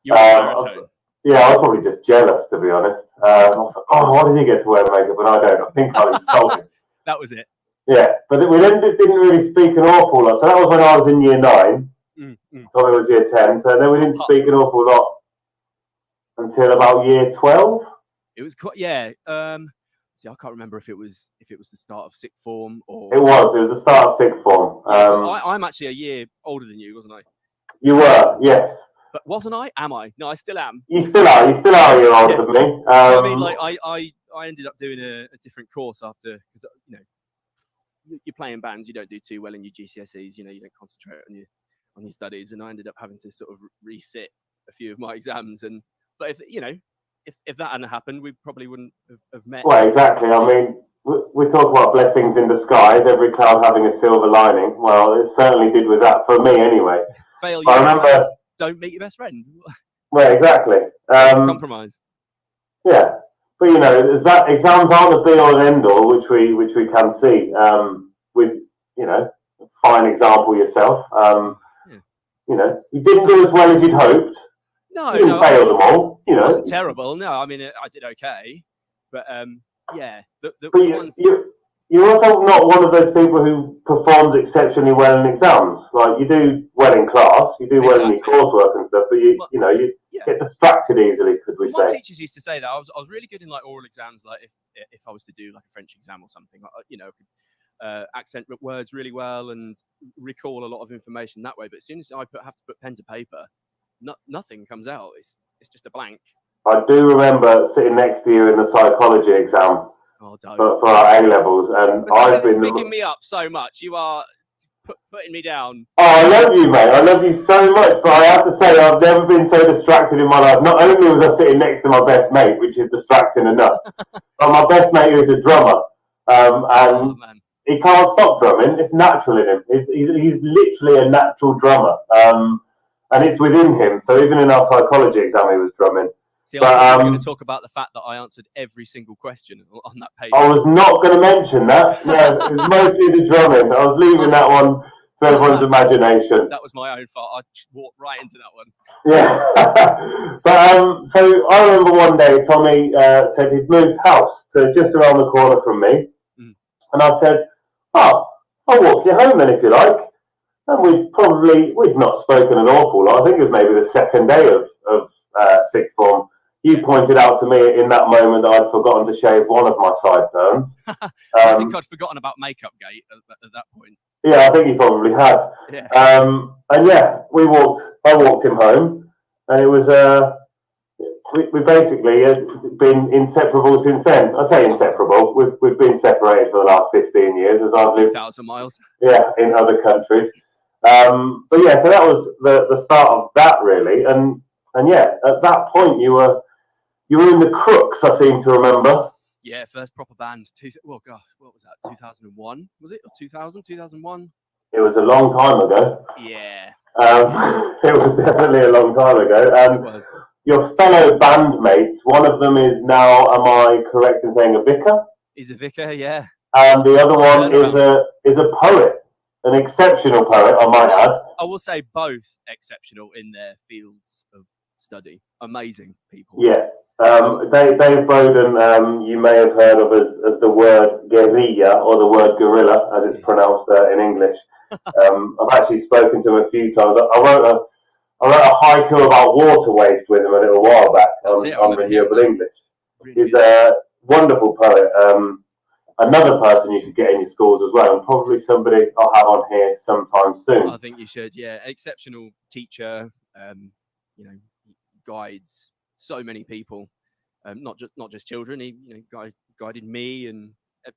You're a baritone. Yeah, I was probably just jealous, to be honest. I was like, oh, why does he get to wear makeup and I don't? I think I insulted. That was it. Yeah, but we then didn't really speak an awful lot. So that was when I was in year 9. Tommy was year 10. So then we didn't speak an awful lot until about year 12. It was quite, yeah. See, I can't remember if it was the start of sixth form or. It was the start of sixth form. I'm actually a year older than you, wasn't I? You were, yes. But wasn't I? Am I? No, I still am. You still are. You still are a year older than me. I mean, like I ended up doing a different course after, because you're playing bands, you don't do too well in your GCSEs. You don't concentrate on your studies, and I ended up having to sort of resit a few of my exams. But if that hadn't happened, we probably wouldn't have met. Well, exactly. I mean, we talk about blessings in disguise, every cloud having a silver lining. Well, it certainly did with that for me, anyway. Fail your exams, don't meet your best friend. Well, exactly. Compromise. Yeah, but exams aren't the be all and end all, which we can see. With fine example yourself. You didn't do as well as you'd hoped. No, you didn't fail them all. It wasn't terrible. No, I mean I did okay, but yeah. You're also not one of those people who performs exceptionally well in exams. Like, you do well in class, you do well in your coursework and stuff, but you get distracted easily. Could we say? My teachers used to say that I was really good in like oral exams. Like if I was to do like a French exam or something, could accent words really well and recall a lot of information that way. But as soon as I have to put pen to paper, nothing comes out. It's just a blank. I do remember sitting next to you in the psychology exam. Oh, don't. For our A levels, and I've been picking me up so much. You are putting me down. Oh, I love you, mate. I love you so much. But I have to say, I've never been so distracted in my life. Not only was I sitting next to my best mate, which is distracting enough, but my best mate is a drummer, and he can't stop drumming. It's natural in him. He's literally a natural drummer, and it's within him. So even in our psychology exam, he was drumming. See, I'm going to talk about the fact that I answered every single question on that page. I was not going to mention that. No, it was mostly the drumming. I was leaving that one to everyone's imagination. That was my own fault. I walked right into that one. Yeah. But so I remember one day Tommy said he'd moved house to just around the corner from me. And I said, I'll walk you home then if you like. And we'd not spoken an awful lot. I think it was maybe the second day of sixth form. You pointed out to me in that moment that I'd forgotten to shave one of my sideburns. I think I'd forgotten about Makeup Gate at that point. Yeah, I think you probably had. Yeah. And yeah, I walked him home, and it was we basically been inseparable since then. I say inseparable. We've been separated for the last 15 years as I've lived 1,000 miles. Yeah, in other countries. But yeah, so that was the start of that really, and yeah, at that point you were in the Crooks, I seem to remember. Yeah, first proper band. Well, gosh, what was that? 2001 was it? Or 2000? 2001? It was a long time ago. Yeah. It was definitely a long time ago. It was. Your fellow bandmates, one of them is now, am I correct in saying, a vicar? He's a vicar, yeah. And the other one is a poet, an exceptional poet, I might add. I will say both exceptional in their fields of study. Amazing people. Yeah. Dave Bowden, you may have heard of as the word guerrilla or the word gorilla, as it's pronounced in English. I've actually spoken to him a few times. I wrote a haiku about water waste with him a little while back on Renewable English. Really He's a wonderful poet. Another person you should get in your schools as well, and probably somebody I'll have on here sometime soon. I think you should, yeah. Exceptional teacher, guides so many people, not just children. He guided me and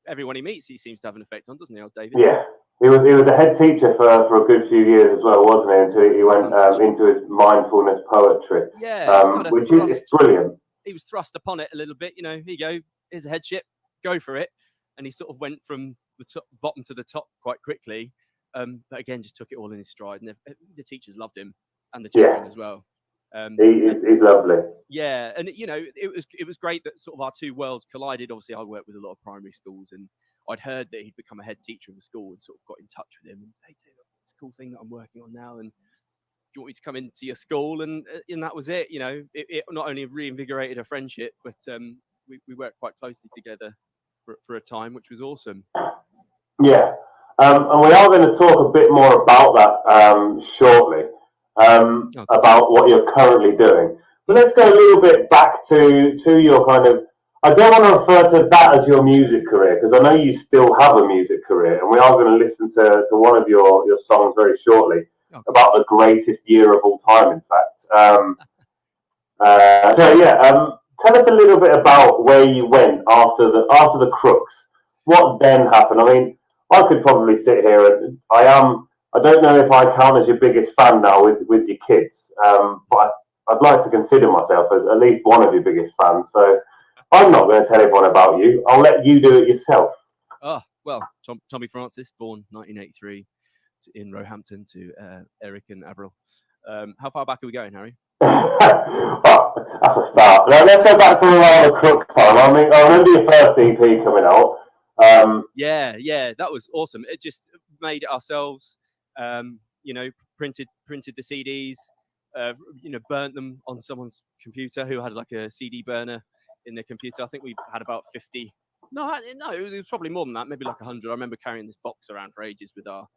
everyone he meets. He seems to have an effect on, doesn't he, old David? Yeah, he was a head teacher for a good few years as well, wasn't he? Until he went into his mindfulness poetry. Yeah, which is brilliant. He was thrust upon it a little bit. Here you go. Here's a headship. Go for it. And he sort of went from the bottom to the top quite quickly. But again, just took it all in his stride, and the teachers loved him, and the children as well. He's lovely. Yeah, and it was great that sort of our two worlds collided. Obviously, I worked with a lot of primary schools, and I'd heard that he'd become a head teacher of a school, and sort of got in touch with him. And hey, David, it's a cool thing that I'm working on now, and you want me to come into your school? And that was it. You know, it not only reinvigorated a friendship, but we worked quite closely together for a time, which was awesome. Yeah. And we are going to talk a bit more about that shortly, about what you're currently doing. But let's go a little bit back to your kind of, I don't want to refer to that as your music career, because I know you still have a music career, and we are going to listen to one of your songs very shortly, about the greatest year of all time, in fact. Tell us a little bit about where you went after the Crooks. What then happened? I mean, I could probably sit here and I don't know if I count as your biggest fan now with your kids, but I'd like to consider myself as at least one of your biggest fans. So I'm not going to tell everyone about you. I'll let you do it yourself. Oh, well, Tommy Francis, born 1983 in Roehampton to Eric and Avril. How far back are we going, Harry? Well, that's a start. Now, let's go back to the Crook time. I mean, I remember your first EP coming out. Yeah, that was awesome. It just made it ourselves. Printed the CDs. Burnt them on someone's computer who had like a CD burner in their computer. I think we had about 50. No, it was probably more than that. Maybe like 100. I remember carrying this box around for ages with our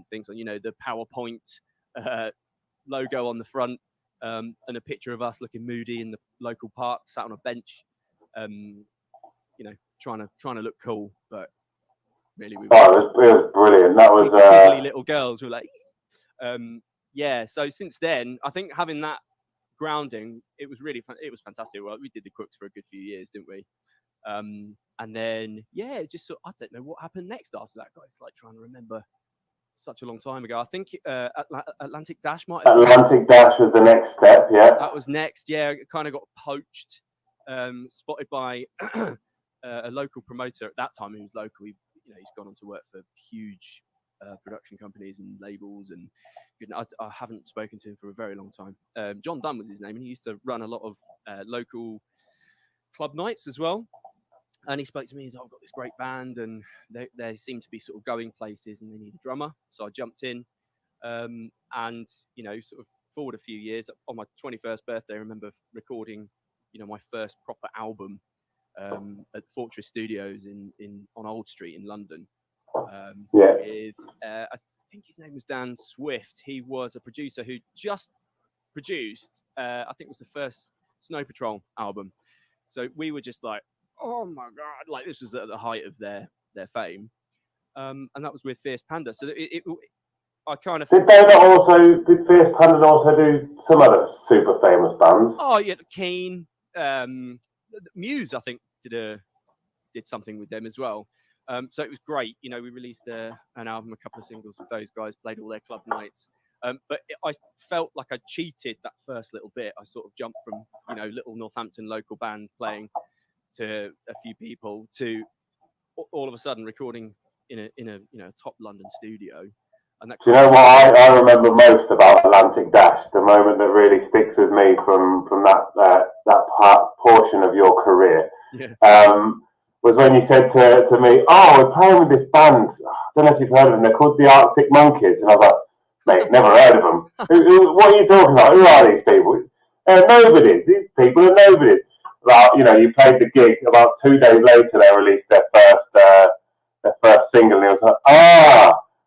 things on. The PowerPoint logo on the front. And a picture of us looking moody in the local park, sat on a bench, trying to look cool, but really it was brilliant. That was giggly little girls were like, So since then, I think having that grounding, it was really fun. It was fantastic. Well, we did the Crooks for a good few years, didn't we? And then just I don't know what happened next after that, guys. Like trying to remember. Such a long time ago. I think Atlantic Dash might have Atlantic Dash was the next step, yeah. That was next, yeah. It kind of got poached, spotted by a local promoter at that time who was local. He's gone on to work for huge production companies and labels, and I haven't spoken to him for a very long time. John Dunn was his name, and he used to run a lot of local club nights as well. And he spoke to me. He's like, I've got this great band, and they seem to be sort of going places, and they need a drummer. So I jumped in, and sort of forward a few years. On my 21st birthday, I remember recording, my first proper album at Fortress Studios on Old Street in London. With I think his name was Dan Swift. He was a producer who just produced, I think it was the first Snow Patrol album. So we were just like, oh my god! Like this was at the height of their fame, and that was with Fierce Panda. So I kind of did Fierce Panda also do some other super famous bands? Oh yeah, Keane, Muse, I think did something with them as well. So it was great. We released an album, a couple of singles with those guys, played all their club nights. But I felt like I cheated that first little bit. I sort of jumped from little Northampton local band playing to a few people to all of a sudden recording in a top London studio. And that do you know what I remember most about Atlantic Dash? The moment that really sticks with me from that portion of your career, was when you said to me, "Oh, we're playing with this band. I don't know if you've heard of them. They're called the Arctic Monkeys." And I was like, "Mate, never heard of them. What are you talking about? Who are these people?" Nobodies. These people are nobodies. About you played the gig. About 2 days later, they released their first single, and it was like,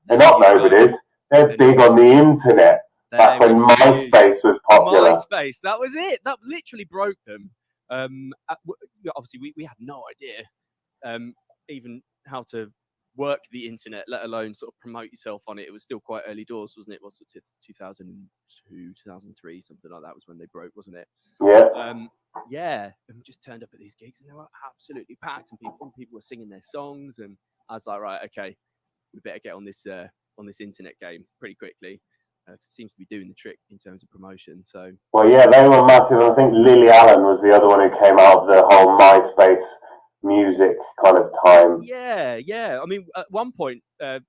they're not nobodies. They're big on the internet. Back when MySpace was popular. MySpace, that was it. That literally broke them. Obviously, we had no idea even how to work the internet, let alone sort of promote yourself on it. It was still quite early doors, wasn't it? Was it 2002, 2003, something like that was when they broke, wasn't it? Yeah. And we just turned up at these gigs, and they were absolutely packed, and people were singing their songs, and I was like, right, okay, we better get on this internet game pretty quickly. It seems to be doing the trick in terms of promotion. So well, yeah, they were massive. I think Lily Allen was the other one who came out of the whole MySpace music kind of time. Yeah. I mean, at one point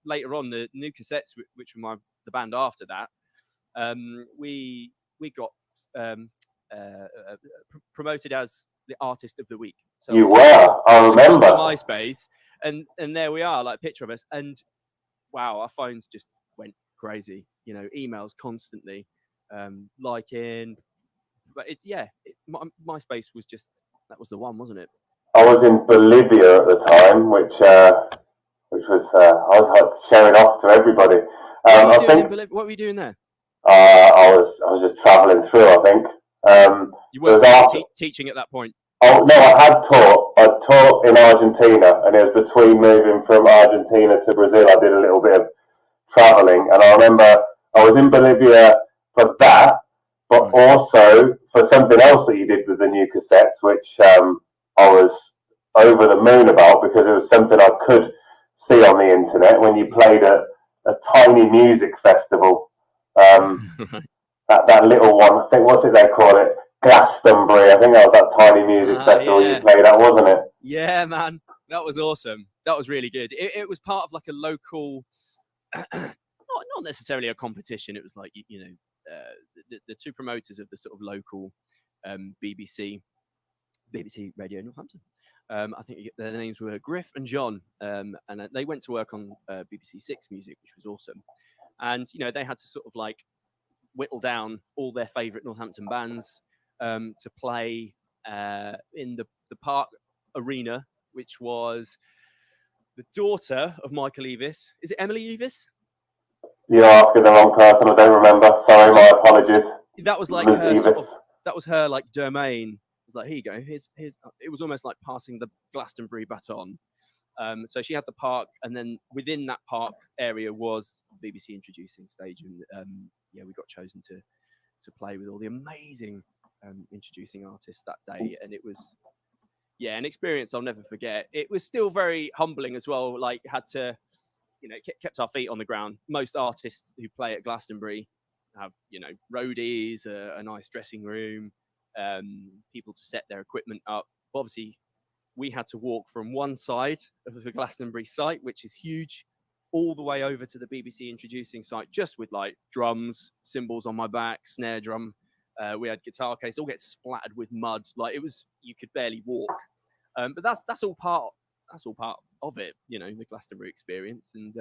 later on, the New Cassettes, which were the band after that, we got promoted as the Artist of the Week. So you were, I remember. MySpace, and there we are, like a picture of us, and wow, our phones just went crazy. Emails constantly. liking. But MySpace was just, that was the one, wasn't it? I was in Bolivia at the time, which was I was like showing off to everybody. What were you doing there? I was just travelling through. I think you weren't teaching at that point. Oh no, I taught in Argentina, and it was between moving from Argentina to Brazil. I did a little bit of travelling, and I remember I was in Bolivia for that, but also for something else that you did with the new cassettes, which I was over the moon about, because it was something I could see on the internet when you played at a tiny music festival. That little one, I think, what's it they call it? Glastonbury. I think that was that tiny music festival you played at, wasn't it? Yeah, man. That was awesome. That was really good. It was part of like a local, not necessarily a competition. It was like, the two promoters of the sort of local BBC Radio Northampton. I think their names were Griff and John, and they went to work on BBC Six music, which was awesome. And they had to sort of like whittle down all their favourite Northampton bands to play in the Park Arena, which was the daughter of Michael Eavis. Is it Emily Eavis? You're asking the wrong person. I don't remember. Sorry, my apologies. That was like her that was her like domain. It was like, here you go. Here's. It was almost like passing the Glastonbury baton. So she had the park, and then within that park area was BBC introducing stage, and we got chosen to play with all the amazing introducing artists that day, and it was an experience I'll never forget. It was still very humbling as well. Like, had to, kept our feet on the ground. Most artists who play at Glastonbury have, roadies, a nice dressing room, people to set their equipment up. But obviously, we had to walk from one side of the Glastonbury site, which is huge, all the way over to the BBC introducing site, just with like drums, cymbals on my back, snare drum. We had guitar case, all get splattered with mud. Like, it was, you could barely walk. But that's all part of it, the Glastonbury experience. And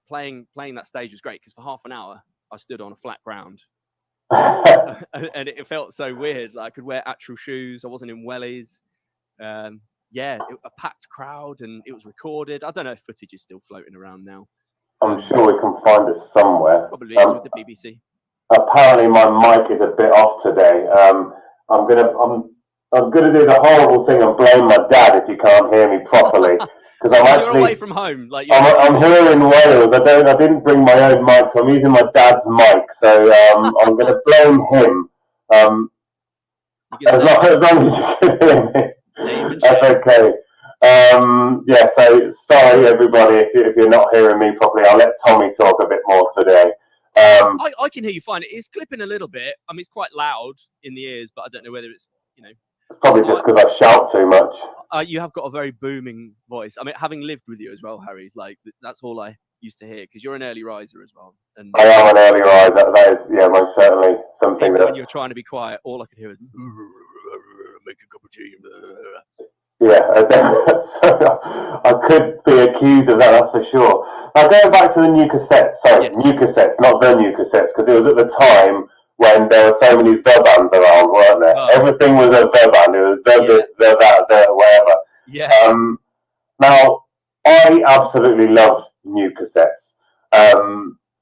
playing that stage was great, because for half an hour I stood on a flat ground. and it felt so weird. Like, I could wear actual shoes. I wasn't in wellies. A packed crowd, and it was recorded. I don't know if footage is still floating around now. I'm sure we can find it somewhere. Probably is with the BBC. Apparently, my mic is a bit off today. I'm gonna do the horrible thing and blame my dad if you can't hear me properly, because you're away from home. Like, I'm here in Wales. I didn't bring my own mic, so I'm using my dad's mic. So I'm gonna blame him. As long as you can hear me. That's okay. So sorry everybody if you're not hearing me properly. I'll let Tommy talk a bit more today. I can hear you fine. It's clipping a little bit. I mean, it's quite loud in the ears, but I don't know whether it's, It's probably just because I shout too much. You have got a very booming voice. I mean, having lived with you as well, Harry, like, that's all I used to hear, because you're an early riser as well. And I am an early riser. That is, most certainly something that... when you're trying to be quiet, all I could hear is... make a cup of tea. I could be accused of that, that's for sure. Now, going back to the new cassettes, new cassettes, not the new cassettes, because it was at the time when there were so many the bands around, weren't there? Oh. Everything was a the band. It was this, the that, the whatever. Yeah. Now, I absolutely loved new cassettes. I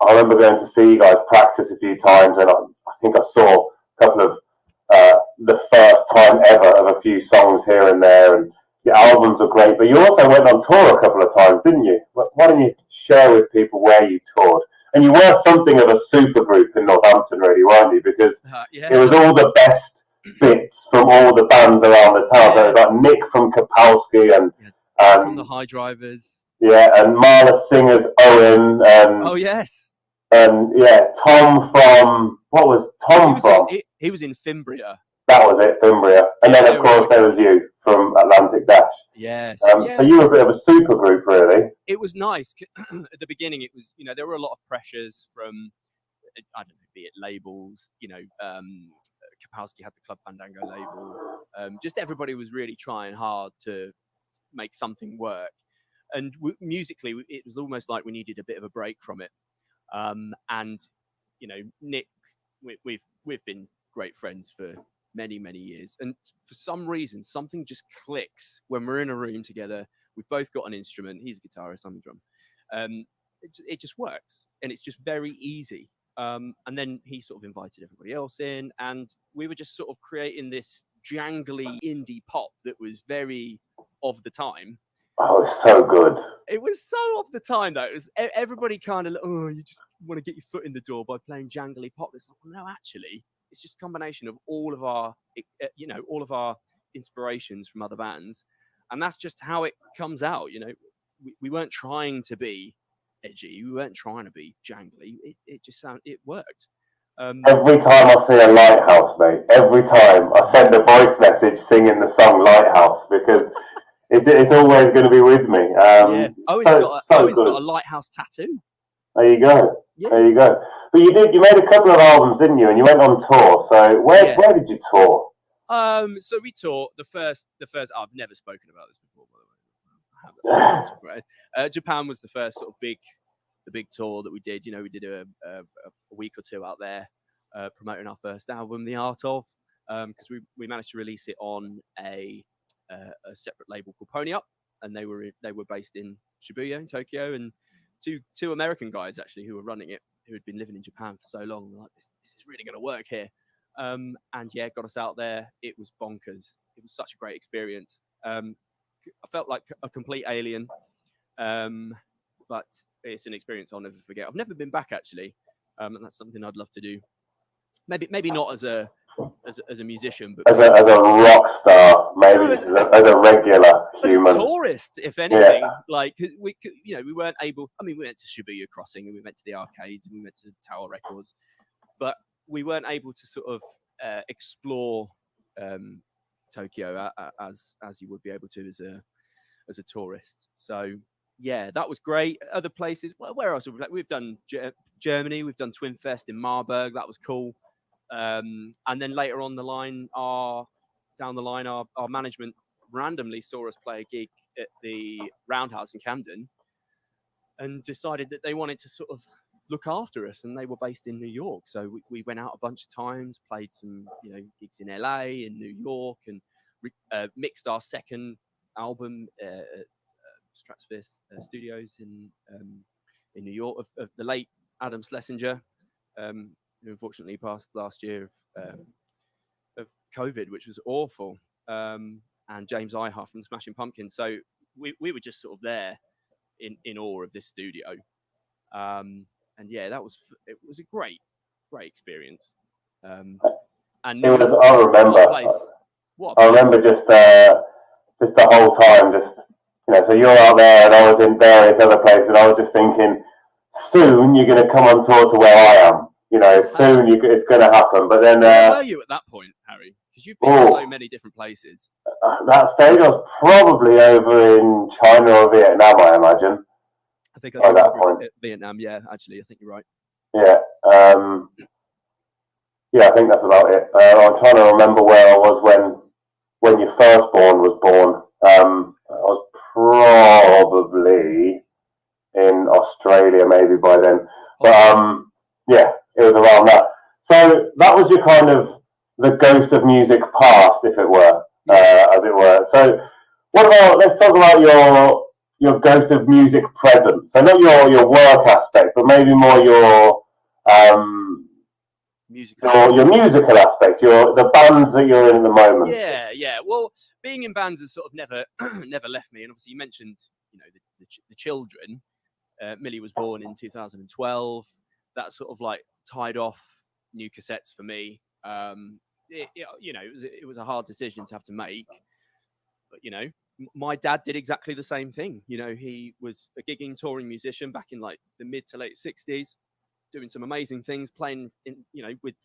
remember going to see you guys practice a few times, and I think I saw a couple of the first time ever of a few songs here and there, and your albums are great, but you also went on tour a couple of times, didn't you? Why don't you share with people where you toured? And you were something of a super group in Northampton, really, weren't you? Because it was all the best bits from all the bands around the town. So it was like Nick from Kapowski and from the High Drivers. Yeah, and Marla Singer's Owen. And, oh, yes. And Tom from... What was Tom from? He was in Fimbria. That was it, Fimbria. And then, of course, there was you from Atlantic Dash. Yes. So you were a bit of a super group, really. It was nice. At the beginning, it was, there were a lot of pressures from, I don't know, be it labels, Kapowski had the Club Fandango label. Just everybody was really trying hard to make something work. And musically, it was almost like we needed a bit of a break from it. And you know, Nick, we've been great friends for many years, and for some reason, something just clicks when we're in a room together. We've both got an instrument. He's a guitarist, I'm a drum. It just works, and it's just very easy. And then he sort of invited everybody else in, and we were just sort of creating this jangly indie pop that was very of the time. Oh, it's so good. It was so of the time, though. It was everybody kind of, oh, you just want to get your foot in the door by playing jangly pop. It's like, well, no, actually, it's just a combination of all of our, you know, all of our inspirations from other bands, and that's just how it comes out. You know, we weren't trying to be edgy. We weren't trying to be jangly. It just it worked. Every time I see a Lighthouse, mate, every time I send a voice message singing the song Lighthouse, because it's always going to be with me. Yeah. Owen's got a Lighthouse tattoo. There you go. Yeah. There you go. But you made a couple of albums, didn't you? And you went on tour. So where did you tour? So we toured the first. I've never spoken about this before, by the way. Japan was the first sort of big tour that we did. You know, we did a week or two out there promoting our first album, The Art Of, because we managed to release it on a separate label called Pony Up, and they were based in Shibuya in Tokyo, and two American guys actually who were running it, who had been living in Japan for so long. Like, this is really going to work here. And yeah, got us out there. It was bonkers. It was such a great experience. I felt like a complete alien, but it's an experience I'll never forget. I've never been back, actually, and that's something I'd love to do. Maybe not as a musician, but as a rock star, maybe as a regular human, as a tourist, if anything. Yeah. Like we weren't able. I mean, we went to Shibuya Crossing, and we went to the arcades, and we went to Tower Records, but we weren't able to sort of explore Tokyo as you would be able to as a tourist. So yeah, that was great. Other places, well, where else? We've done Germany. We've done Twin Fest in Marburg. That was cool. And then later on down the line, our management randomly saw us play a gig at the Roundhouse in Camden, and decided that they wanted to sort of look after us, and they were based in New York. So we went out a bunch of times, played some gigs in LA, in New York, and mixed our second album at Stratosphere Studios in New York of the late Adam Schlesinger, who unfortunately passed last year of COVID, which was awful, and James Iha from Smashing Pumpkins. So we were just sort of there in awe of this studio. And yeah, it was a great experience. And it was. I remember. I remember just the whole time, so you're out there, and I was in various other places, and I was just thinking, soon you're going to come on tour to where I am. Soon it's going to happen. But then, where were you at that point, Harry? Because you've been to so many different places. That stage, I was probably over in China or Vietnam, I imagine. I think at that point, Vietnam. Yeah, actually, I think you're right. Yeah. Yeah, I think that's about it. I'm trying to remember where I was when your firstborn was born. I was probably in Australia maybe by then. But yeah, it was around that. So that was your kind of the ghost of music past, if it were, as it were. So what about, let's talk about your ghost of music present. So not your work aspect, but maybe more your musical aspects, the bands that you're in at the moment. Yeah. Well, being in bands has sort of never left me. And obviously, you mentioned the children. Millie was born in 2012. That sort of like tied off new cassettes for me. It was a hard decision to have to make. But my dad did exactly the same thing. He was a gigging touring musician back in like the mid to late 60s, doing some amazing things, playing with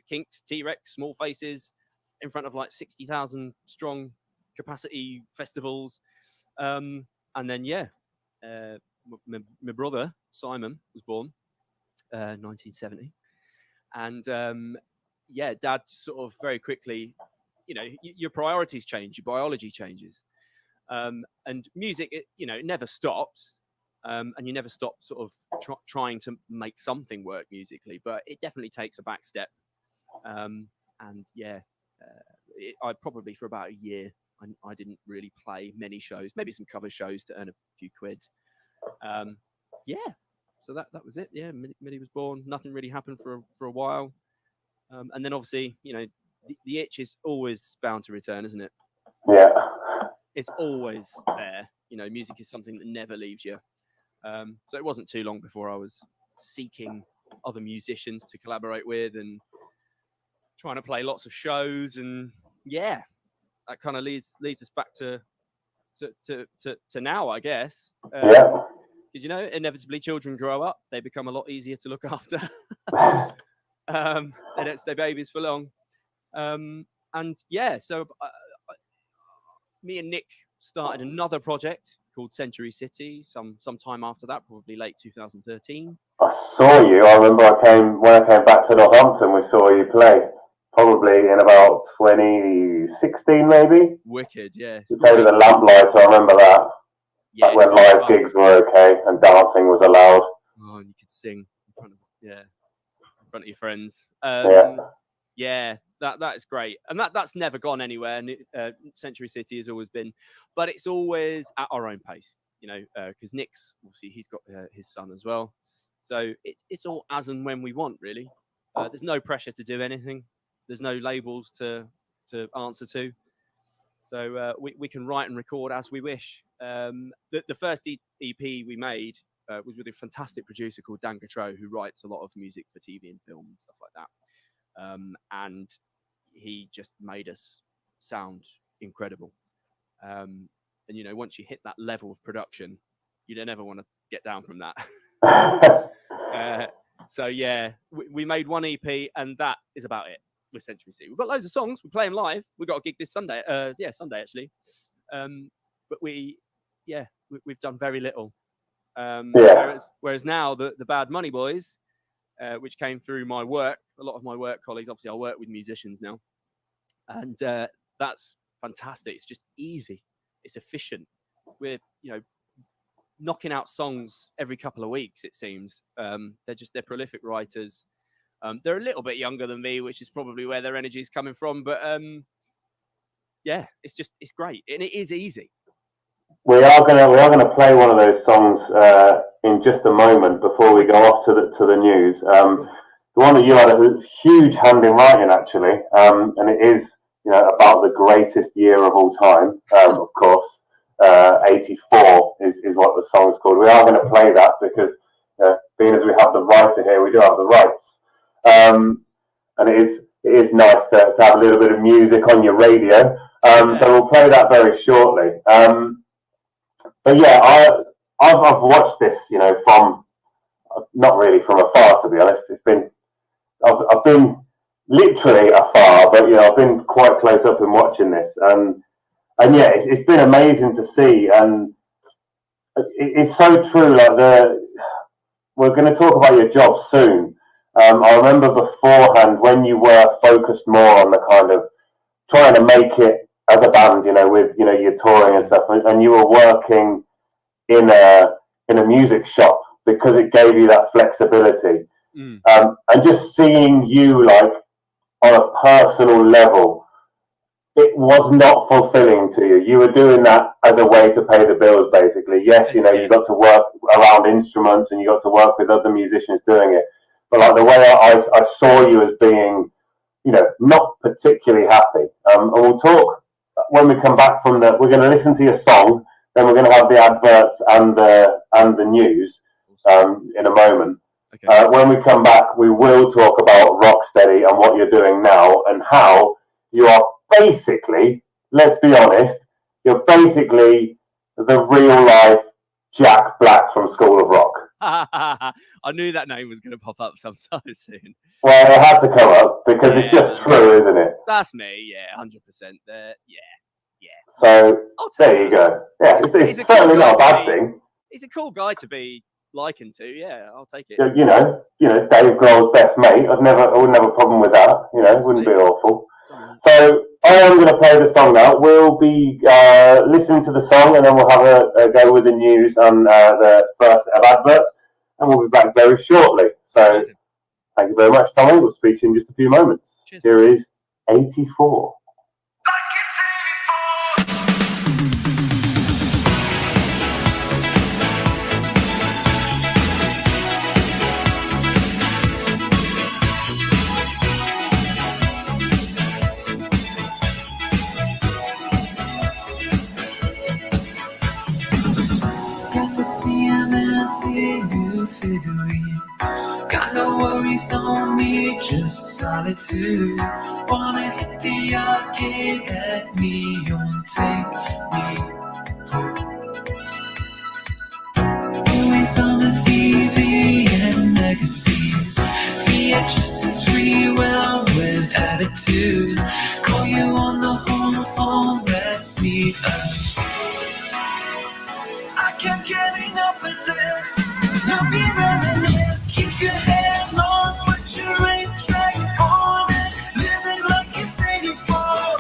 Kinks, T-Rex, Small Faces, in front of like 60,000 strong capacity festivals. And then my brother Simon was born 1970, and Dad sort of very quickly, your priorities change, your biology changes, and music, it never stops. and you never stop sort of trying to make something work musically. But it definitely takes a back step. And yeah, I probably for about a year I didn't really play many shows, maybe some cover shows to earn a few quid. Yeah, so that was it. Yeah, Millie was born. Nothing really happened for a while, and then obviously, you know, the itch is always bound to return, isn't it? Yeah, it's always there. You know, music is something that never leaves you. So it wasn't too long before I was seeking other musicians to collaborate with and trying to play lots of shows, and yeah, that kind of leads us back to now, I guess. Yeah. Because, you know, inevitably children grow up, they become a lot easier to look after. They don't stay babies for long. And yeah, so me and Nick started another project called Century City some time after that, probably late 2013. I saw you. I remember when I came back to Northampton, we saw you play. Probably in about 2016, maybe. Wicked, yeah. You played with the Lamplighter, I remember that. Yeah, when live gigs were okay and dancing was allowed. Oh, and you could sing in front of your friends. Yeah, that is great, and that's never gone anywhere. Century City has always been, but it's always at our own pace, you know, because Nick's obviously he's got his son as well, so it's all as and when we want, really. There's no pressure to do anything. There's no labels to answer to, so we can write and record as we wish. The first EP we made was with a fantastic producer called Dan Gautreau, who writes a lot of music for TV and film and stuff like that. And he just made us sound incredible. And, you know, once you hit that level of production, you don't ever want to get down from that. So, yeah, we made one EP, and that is about it with Century City. We've got loads of songs. We're playing live. We've got a gig this Sunday. Sunday, actually. But we've done very little. Whereas now the Bad Money Boys, which came through my work, a lot of my work colleagues, obviously I work with musicians now, and that's fantastic. It's just easy. It's efficient. We're, you know, knocking out songs every couple of weeks, it seems. They're prolific writers. They're a little bit younger than me, which is probably where their energy is coming from. But yeah, it's great, and it is easy. We are gonna play one of those songs in just a moment before we go off to the news. The one that you had a huge hand in writing, actually, and it is, you know, about the greatest year of all time. Of course, 84 is what the song's called. We are going to play that because, being as we have the writer here, we do have the rights, and it is nice to have a little bit of music on your radio. So we'll play that very shortly. But yeah, I've watched this, you know, from not really from afar, to be honest. I've been literally afar, but you know, I've been quite close up in watching this, and yeah, it's been amazing to see, and it's so true. Like we're going to talk about your job soon. I remember beforehand when you were focused more on the kind of trying to make it as a band, you know, with, you know, your touring and stuff, and you were working in a music shop because it gave you that flexibility. And just seeing you, like, on a personal level, it was not fulfilling to you. You were doing that as a way to pay the bills, basically. Yes, you know, you got to work around instruments and you got to work with other musicians doing it. But like the way I saw you as being, you know, not particularly happy. And we'll talk when we come back from we're going to listen to your song, then we're going to have the adverts and the news in a moment. Okay. When we come back, we will talk about Rocksteady and what you're doing now and how you are basically, let's be honest, you're basically the real life Jack Black from School of Rock. I knew that name was going to pop up sometime soon. Well, it had to come up because it's just true, isn't it? That's me, yeah, 100%. Yeah. So there you go. Yeah, it's certainly cool, not a bad thing. He's a cool guy to be likened to. Yeah, I'll take it. You know, Dave Grohl's best mate. I wouldn't have a problem with that. You know, it wouldn't be awful. So I am going to play the song now. We'll be listening to the song, and then we'll have a go with the news and the first of adverts, and we'll be back very shortly. So, thank you very much, Tommy. We'll speak to you in just a few moments. Cheers. Here is 84. New figurine. Got no worries on me, just solitude. Wanna hit the arcade at Neon, take me home. Movies on the TV and legacies. VHS is free, well, with attitude. Call you on the home phone, let's meet up. I can't get enough of this. Let me reminisce. Keep your head long, put your 8-track on it. Living like it's 84.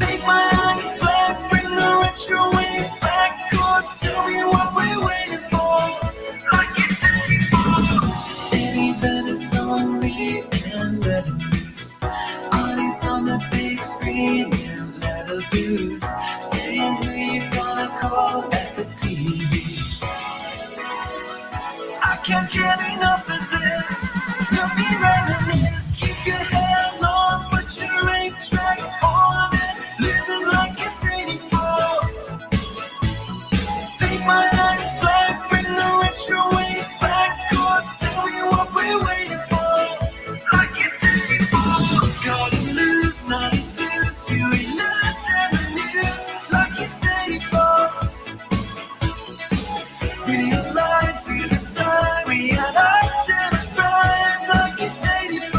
Make my eyes black, bring the retro wave back. Go tell me what we're waiting for. Like it's 84. Eddie Venice on lead and let it loose. Artie's on the big screen and let it booze. Saying who you gonna call at the TV. I can't get enough of this. Let me reminisce. Keep your head long, put your 8-track on it. Living like it's 84. Make my eyes black, bring the retro wave back. Go tell me what we're waiting for. Like it's 84. Gotta lose, 92s. You ain't lost the news. Like it's 84. Realize feel the time. We had our Optimus Prime. Like it's 84.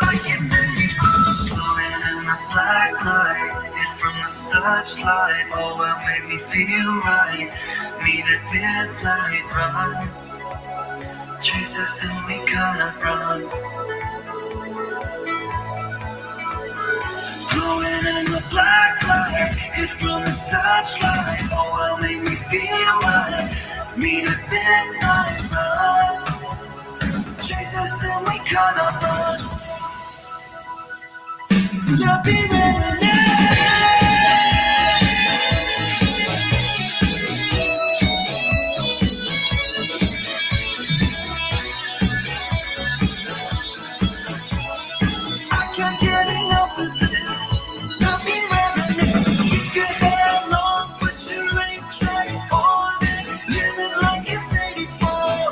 Like it's 84. Blowing in the black light. Hit from the searchlight. Oh, well, make me feel right. Meet at midnight, run. Chase us and we cannot run. Glowing in the black light, hit from the searchlight. Oh, well, make me feel right. Meet at midnight, run. Chase us and we cannot run. Let me reminisce. I can't get enough of this. Let me reminisce. Keep your head long, put your 8-track on it. Living like it's 84.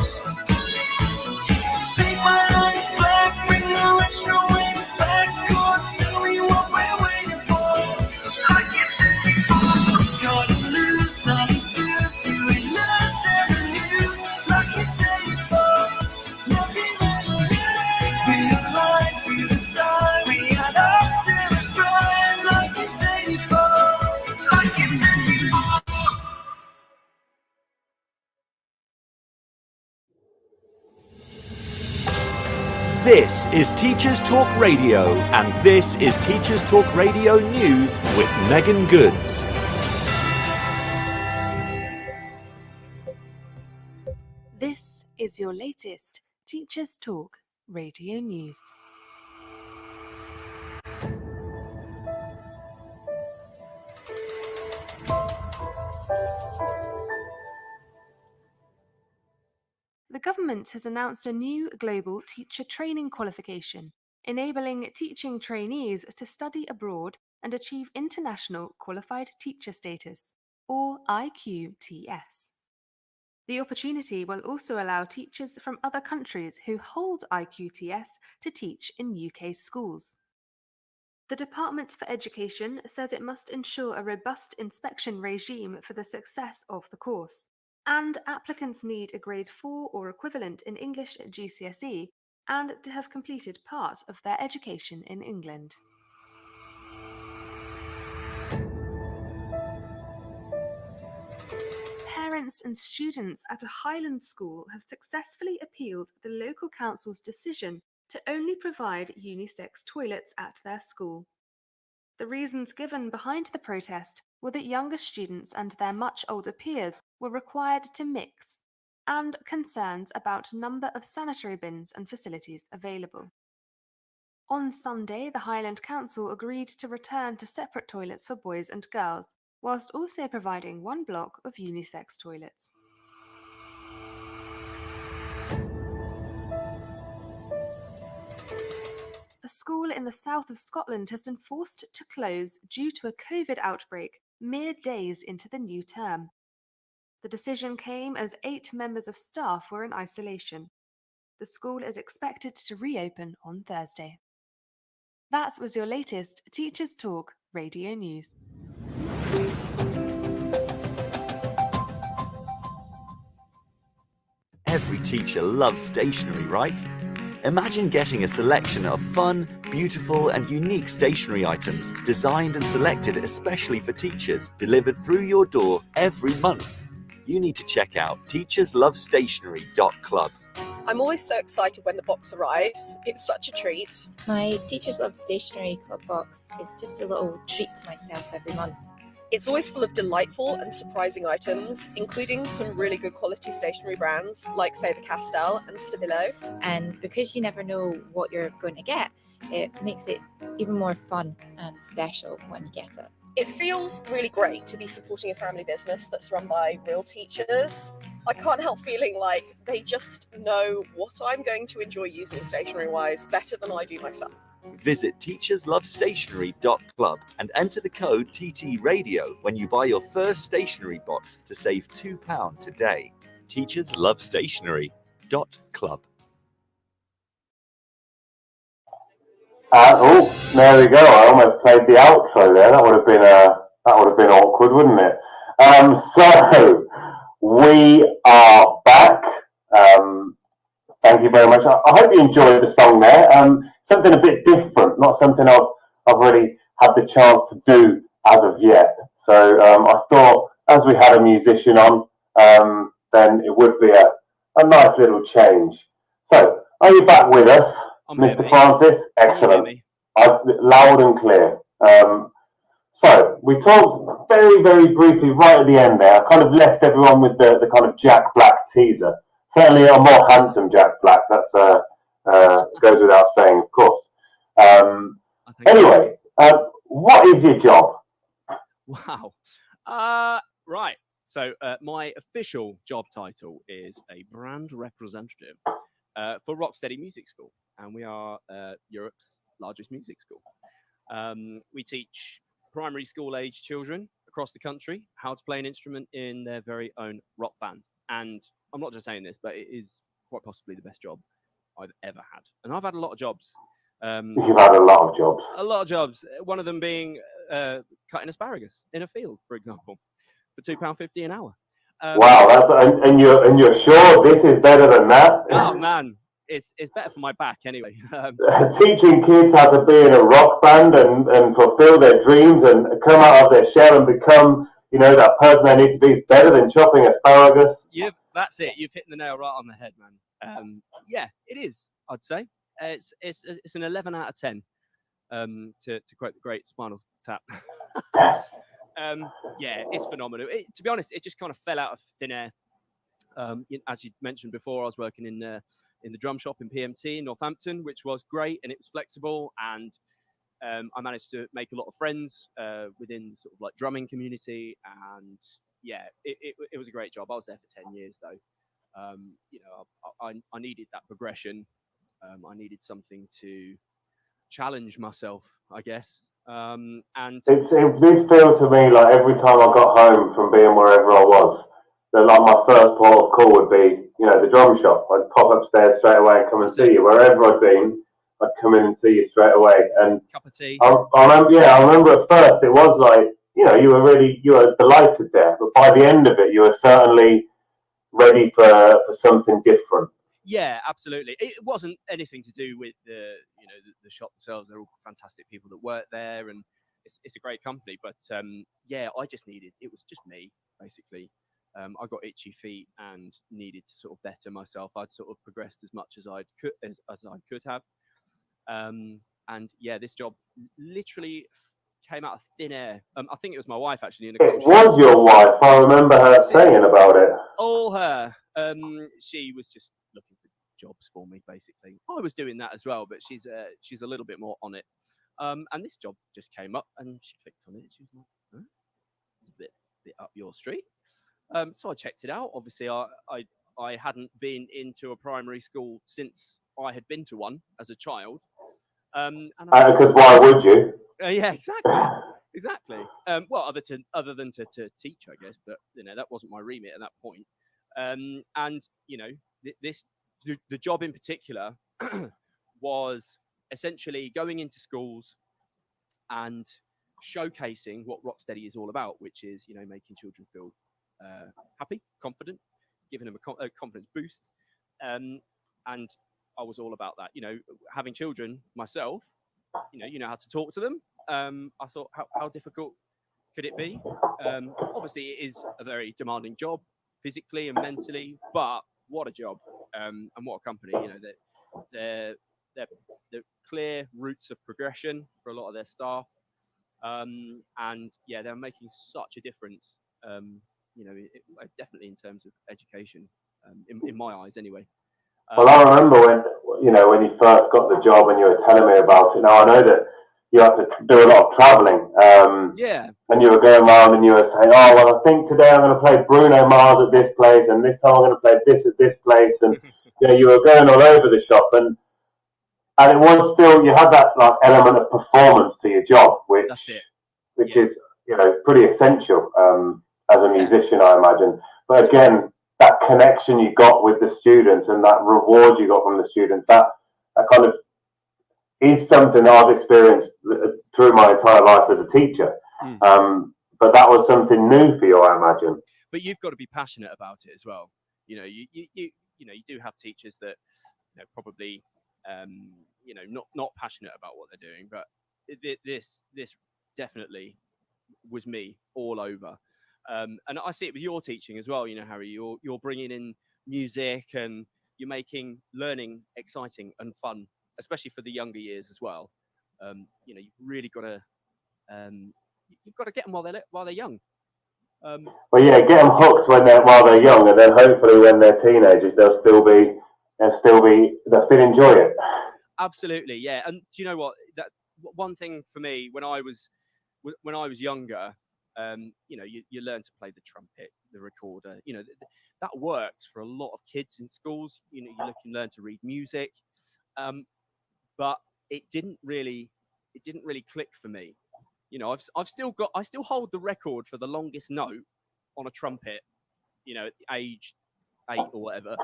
Make my eyes black, bring the retro wave back. Go tell me what we're waiting for. Like it's 84. Gotta lose, 92s. You ain't lost ever news. Like it's 84. Let me reminisce. Realize feel the time. We had Optimus Prime. Like it's 84. Like it's 84. This is Teachers Talk Radio, and this is Teachers Talk Radio News with Megan Goods. This is your latest Teachers Talk Radio News. The government has announced a new global teacher training qualification, enabling teaching trainees to study abroad and achieve international qualified teacher status, or IQTS. The opportunity will also allow teachers from other countries who hold IQTS to teach in UK schools. The Department for Education says it must ensure a robust inspection regime for the success of the course, and applicants need a grade 4 or equivalent in English at GCSE and to have completed part of their education in England. Parents and students at a Highland school have successfully appealed the local council's decision to only provide unisex toilets at their school. The reasons given behind the protest were that younger students and their much older peers were required to mix, and concerns about number of sanitary bins and facilities available. On Sunday, the Highland Council agreed to return to separate toilets for boys and girls, whilst also providing one block of unisex toilets. A school in the south of Scotland has been forced to close due to a COVID outbreak mere days into the new term. The decision came as 8 members of staff were in isolation. The school is expected to reopen on Thursday. That was your latest Teachers Talk radio news. Every teacher loves stationery, right? Imagine getting a selection of fun, beautiful and unique stationery items designed and selected especially for teachers, delivered through your door every month. You need to check out teacherslovestationery.club. I'm always so excited when the box arrives. It's such a treat. My Teachers Love Stationery Club box is just a little treat to myself every month. It's always full of delightful and surprising items, including some really good quality stationery brands like Faber-Castell and Stabilo. And because you never know what you're going to get, it makes it even more fun and special when you get it. It feels really great to be supporting a family business that's run by real teachers. I can't help feeling like they just know what I'm going to enjoy using stationery-wise better than I do myself. Visit teacherslovestationery.club and enter the code TTRadio when you buy your first stationery box to save £2 today. teacherslovestationery.club. There we go. I almost played the outro there. That would have been awkward, wouldn't it? So we are back. Thank you very much. I hope you enjoyed the song there. Something a bit different, not something I've really had the chance to do as of yet. So I thought, as we had a musician on, then it would be a nice little change. So, are you back with us, Mr. Francis? Excellent. Loud and clear. So, we talked very, very briefly right at the end there. I kind of left everyone with the kind of Jack Black teaser. Certainly a more handsome Jack Black. That's goes without saying, of course. Anyway, what is your job? Wow. Right. So my official job title is a brand representative for Rocksteady Music School, and we are Europe's largest music school. We teach primary school age children across the country how to play an instrument in their very own rock band. And I'm not just saying this, but it is quite possibly the best job I've ever had. And I've had a lot of jobs. You've had a lot of jobs. A lot of jobs. One of them being cutting asparagus in a field, for example, for £2.50 an hour. Wow, and you're sure this is better than that? Oh man, it's better for my back anyway. Teaching kids how to be in a rock band and fulfill their dreams and come out of their shell and become, that person they need to be is better than chopping asparagus. That's it. You've hit the nail right on the head, man. Yeah, it is. I'd say it's an 11 out of 10. To quote the great Spinal Tap. Yeah, it's phenomenal. To be honest, it just kind of fell out of thin air. As you mentioned before, I was working in the drum shop in PMT in Northampton, which was great and it was flexible, and I managed to make a lot of friends within the sort of like drumming community, and yeah, it was a great job. I was there for 10 years though. I needed that progression. I needed something to challenge myself, I guess. And it did feel to me like every time I got home from being wherever I was, that like my first port of call would be, the drum shop. I'd pop upstairs straight away and come and see you. Wherever I'd been, I'd come in and see you straight away. And cup of tea. I remember at first it was like, you were delighted there, but by the end of it, you were certainly ready for something different. Yeah, absolutely. It wasn't anything to do with the shop themselves. They're all fantastic people that work there, and it's a great company. But yeah, I just it was just me basically. I got itchy feet and needed to sort of better myself. I'd sort of progressed as much as I could have. And yeah, this job literally came out of thin air. I think it was my wife actually. It was your wife. I remember her saying about it. All her. She was just looking for jobs for me, basically. I was doing that as well, but she's a little bit more on it. And this job just came up, and she clicked on it. She was like, huh? It's a bit up your street. So I checked it out. Obviously, I hadn't been into a primary school since I had been to one as a child. Because why would you? Yeah, exactly. Well, other than to teach, I guess, but that wasn't my remit at that point. And the job in particular was essentially going into schools and showcasing what Rocksteady is all about, which is making children feel happy, confident, giving them a confidence boost. And I was all about that. Having children myself, you know how to talk to them. I thought, how difficult could it be? Obviously, it is a very demanding job, physically and mentally, but what a job, and what a company. They're clear routes of progression for a lot of their staff, and yeah, they're making such a difference. Definitely in terms of education, in my eyes, anyway. Well, I remember when you first got the job and you were telling me about it. Now I know that you had to do a lot of travelling. Yeah. And you were going around and you were saying, "Oh, well, I think today I'm going to play Bruno Mars at this place, and this time I'm going to play this at this place." And you were going all over the shop, and it was still, you had that element of performance to your job, which is pretty essential as a musician, I imagine. But again, that connection you got with the students and that reward you got from the students, that kind of is something that I've experienced through my entire life as a teacher. But that was something new for you, I imagine. But you've got to be passionate about it as well. You do have teachers that probably not passionate about what they're doing, but this definitely was me all over. And I see it with your teaching as well. Harry, you're bringing in music and you're making learning exciting and fun, especially for the younger years as well. You've really got to get them while they're young. Well, yeah, get them hooked while they're young, and then hopefully when they're teenagers, they'll still enjoy it. Absolutely, yeah. And do you know what? That one thing for me when I was younger, you learn to play the trumpet, the recorder. That works for a lot of kids in schools. You can learn to read music, but it didn't really click for me. I still hold the record for the longest note on a trumpet. At age 8 or whatever,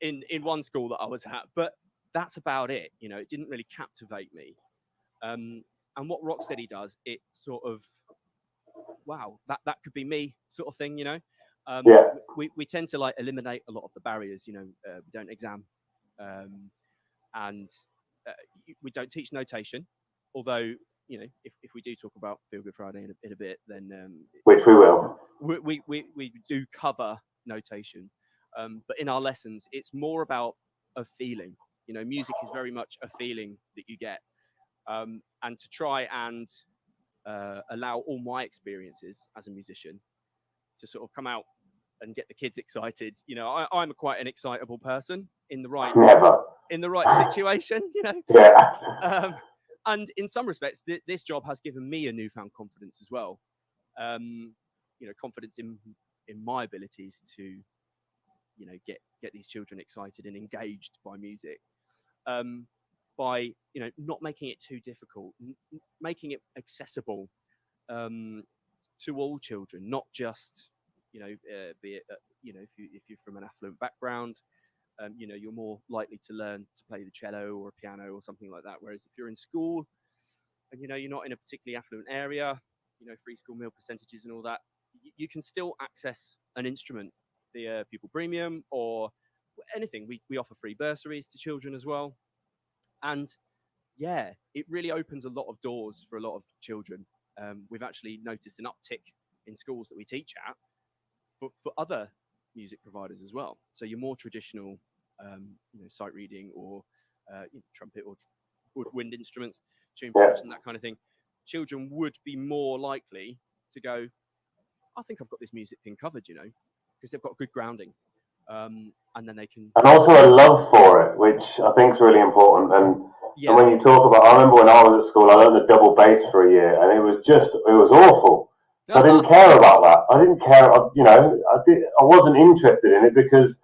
in one school that I was at, but that's about it. It didn't really captivate me. And what Rocksteady does, it sort of, wow, that could be me sort of thing. We tend to eliminate a lot of the barriers. We don't exam, and we don't teach notation. Although if we do talk about Feel Good Friday in a bit, then which we will, we do cover notation. But in our lessons, it's more about a feeling. Music is very much a feeling that you get, and to try and allow all my experiences as a musician to sort of come out and get the kids excited. I'm quite an excitable person in the right situation. Yeah. And in some respects, this job has given me a newfound confidence as well. Confidence in my abilities to get these children excited and engaged by music, by not making it too difficult, making it accessible to all children, not just be it if you're from an affluent background, you're more likely to learn to play the cello or a piano or something like that. Whereas if you're in school and you're not in a particularly affluent area, free school meal percentages and all that, you can still access an instrument via Pupil Premium or anything. We offer free bursaries to children as well. And yeah, it really opens a lot of doors for a lot of children. We've actually noticed an uptick in schools that we teach at for other music providers as well. So your more traditional, sight reading or trumpet or wind instruments, tune Yeah. percussion, that kind of thing, children would be more likely to go, I think I've got this music thing covered, you know, because they've got good grounding. And then they can. And also a love for it, which I think is really important. And when you talk about, I remember when I was at school, I learned the double bass for a year, and it was awful. I didn't care about that. I didn't care, I wasn't interested in it because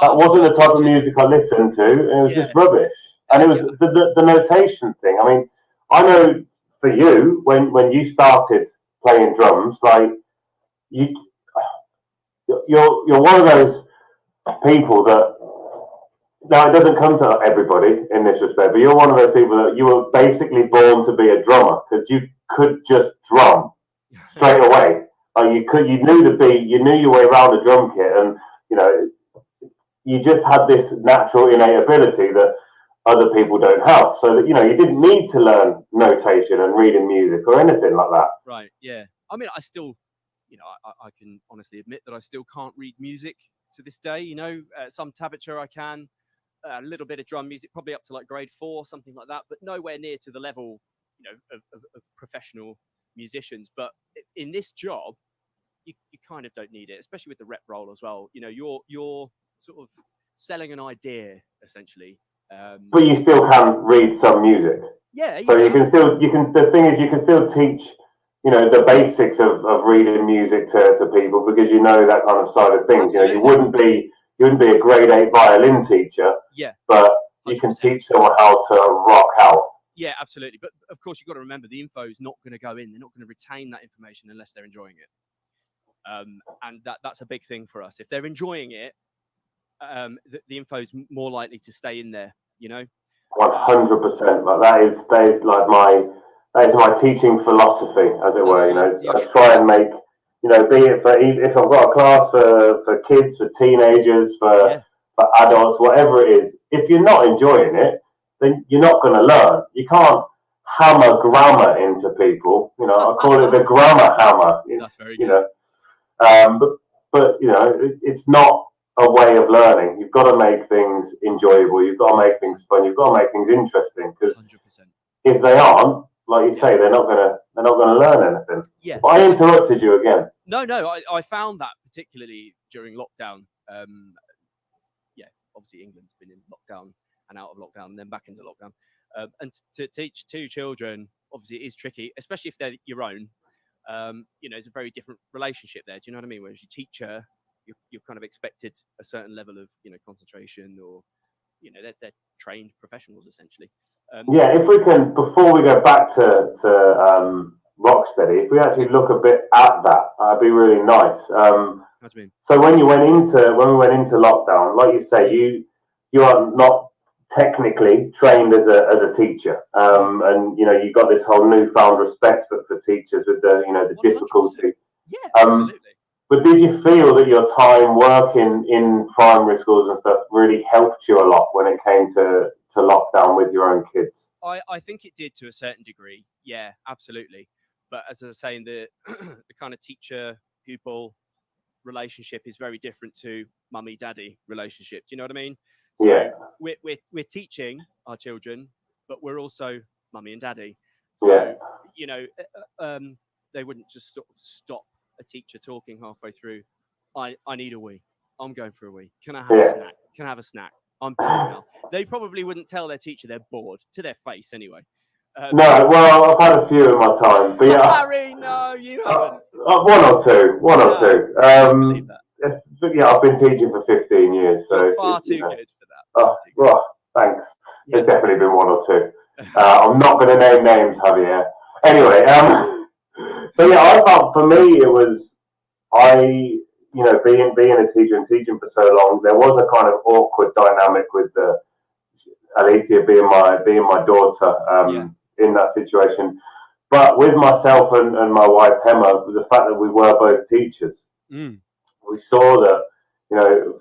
that wasn't the type of music I listened to, and it was just rubbish. And it was the notation thing. I mean, I know for you, when you started playing drums, like you're one of those people that, now it doesn't come to everybody in this respect, but you're one of those people that you were basically born to be a drummer because you could just drum straight away. Like you knew the beat, you knew your way around the drum kit, and you just had this natural innate ability that other people don't have. So that you didn't need to learn notation and reading music or anything like that. Right. Yeah. I mean, I still, I can honestly admit that I still can't read music to this day. Some tablature I can, a little bit of drum music, probably up to like grade 4, something like that, but nowhere near to the level, of professional musicians. But in this job, you kind of don't need it, especially with the rep role as well. You're sort of selling an idea essentially. But you still can read some music. Yeah. So you can. The thing is, you can still teach, the basics of reading music to people because that kind of side of things. Absolutely. You wouldn't be a grade 8 violin teacher. Yeah. But you 100%. Can teach someone how to rock out. Yeah, absolutely. But of course, you've got to remember the info is not going to go in. They're not going to retain that information unless they're enjoying it. And that's a big thing for us. If they're enjoying it, the info is more likely to stay in there. 100%. Like that is like my teaching philosophy, as it were. I try and make, be it if I've got a class for kids, for teenagers, for adults, whatever it is. If you're not enjoying it, then you're not going to learn. You can't hammer grammar into people. I call it the grammar hammer. That's very good. But it's not a way of learning. You've got to make things enjoyable. You've got to make things fun. You've got to make things interesting. Because if they aren't, like you say, they're not gonna learn anything. Yeah. But I interrupted you again. No. I found that particularly during lockdown. Obviously England's been in lockdown and out of lockdown and then back into lockdown. And to teach 2 children, obviously it is tricky, especially if they're your own. It's a very different relationship there. Do you know what I mean? Whereas your teacher, you're kind of expected a certain level of concentration, or they're trained professionals essentially. If we can, before we go back to Rocksteady, if we actually look a bit at that, that'd be really nice. What do you mean? So when we went into lockdown, like you say, you are not technically trained as a teacher, and you got this whole newfound respect for teachers with the difficulty. Yeah, absolutely. But did you feel that your time working in primary schools and stuff really helped you a lot when it came to lockdown with your own kids? I think it did to a certain degree. Yeah, absolutely. But as I was saying, the kind of teacher-pupil relationship is very different to mummy-daddy relationship. Do you know what I mean? So yeah. We're teaching our children, but we're also mummy and daddy. So, they wouldn't just sort of stop a teacher talking halfway through. I need a wee. I'm going for a wee. Can I have a snack? Can I have a snack? I'm bored now. They probably wouldn't tell their teacher they're bored, to their face anyway. No, well, I've had a few in my time, but yeah. Harry, no, you haven't. One or two. I've been teaching for 15 years, so You're far too good for that. Well, thanks. There's definitely been one or two. I'm not going to name names, Javier. Anyway, so I felt for me it was being a teacher and teaching for so long, there was a kind of awkward dynamic with Alethea being my daughter in that situation. But with myself and my wife Emma, the fact that we were both teachers, we saw that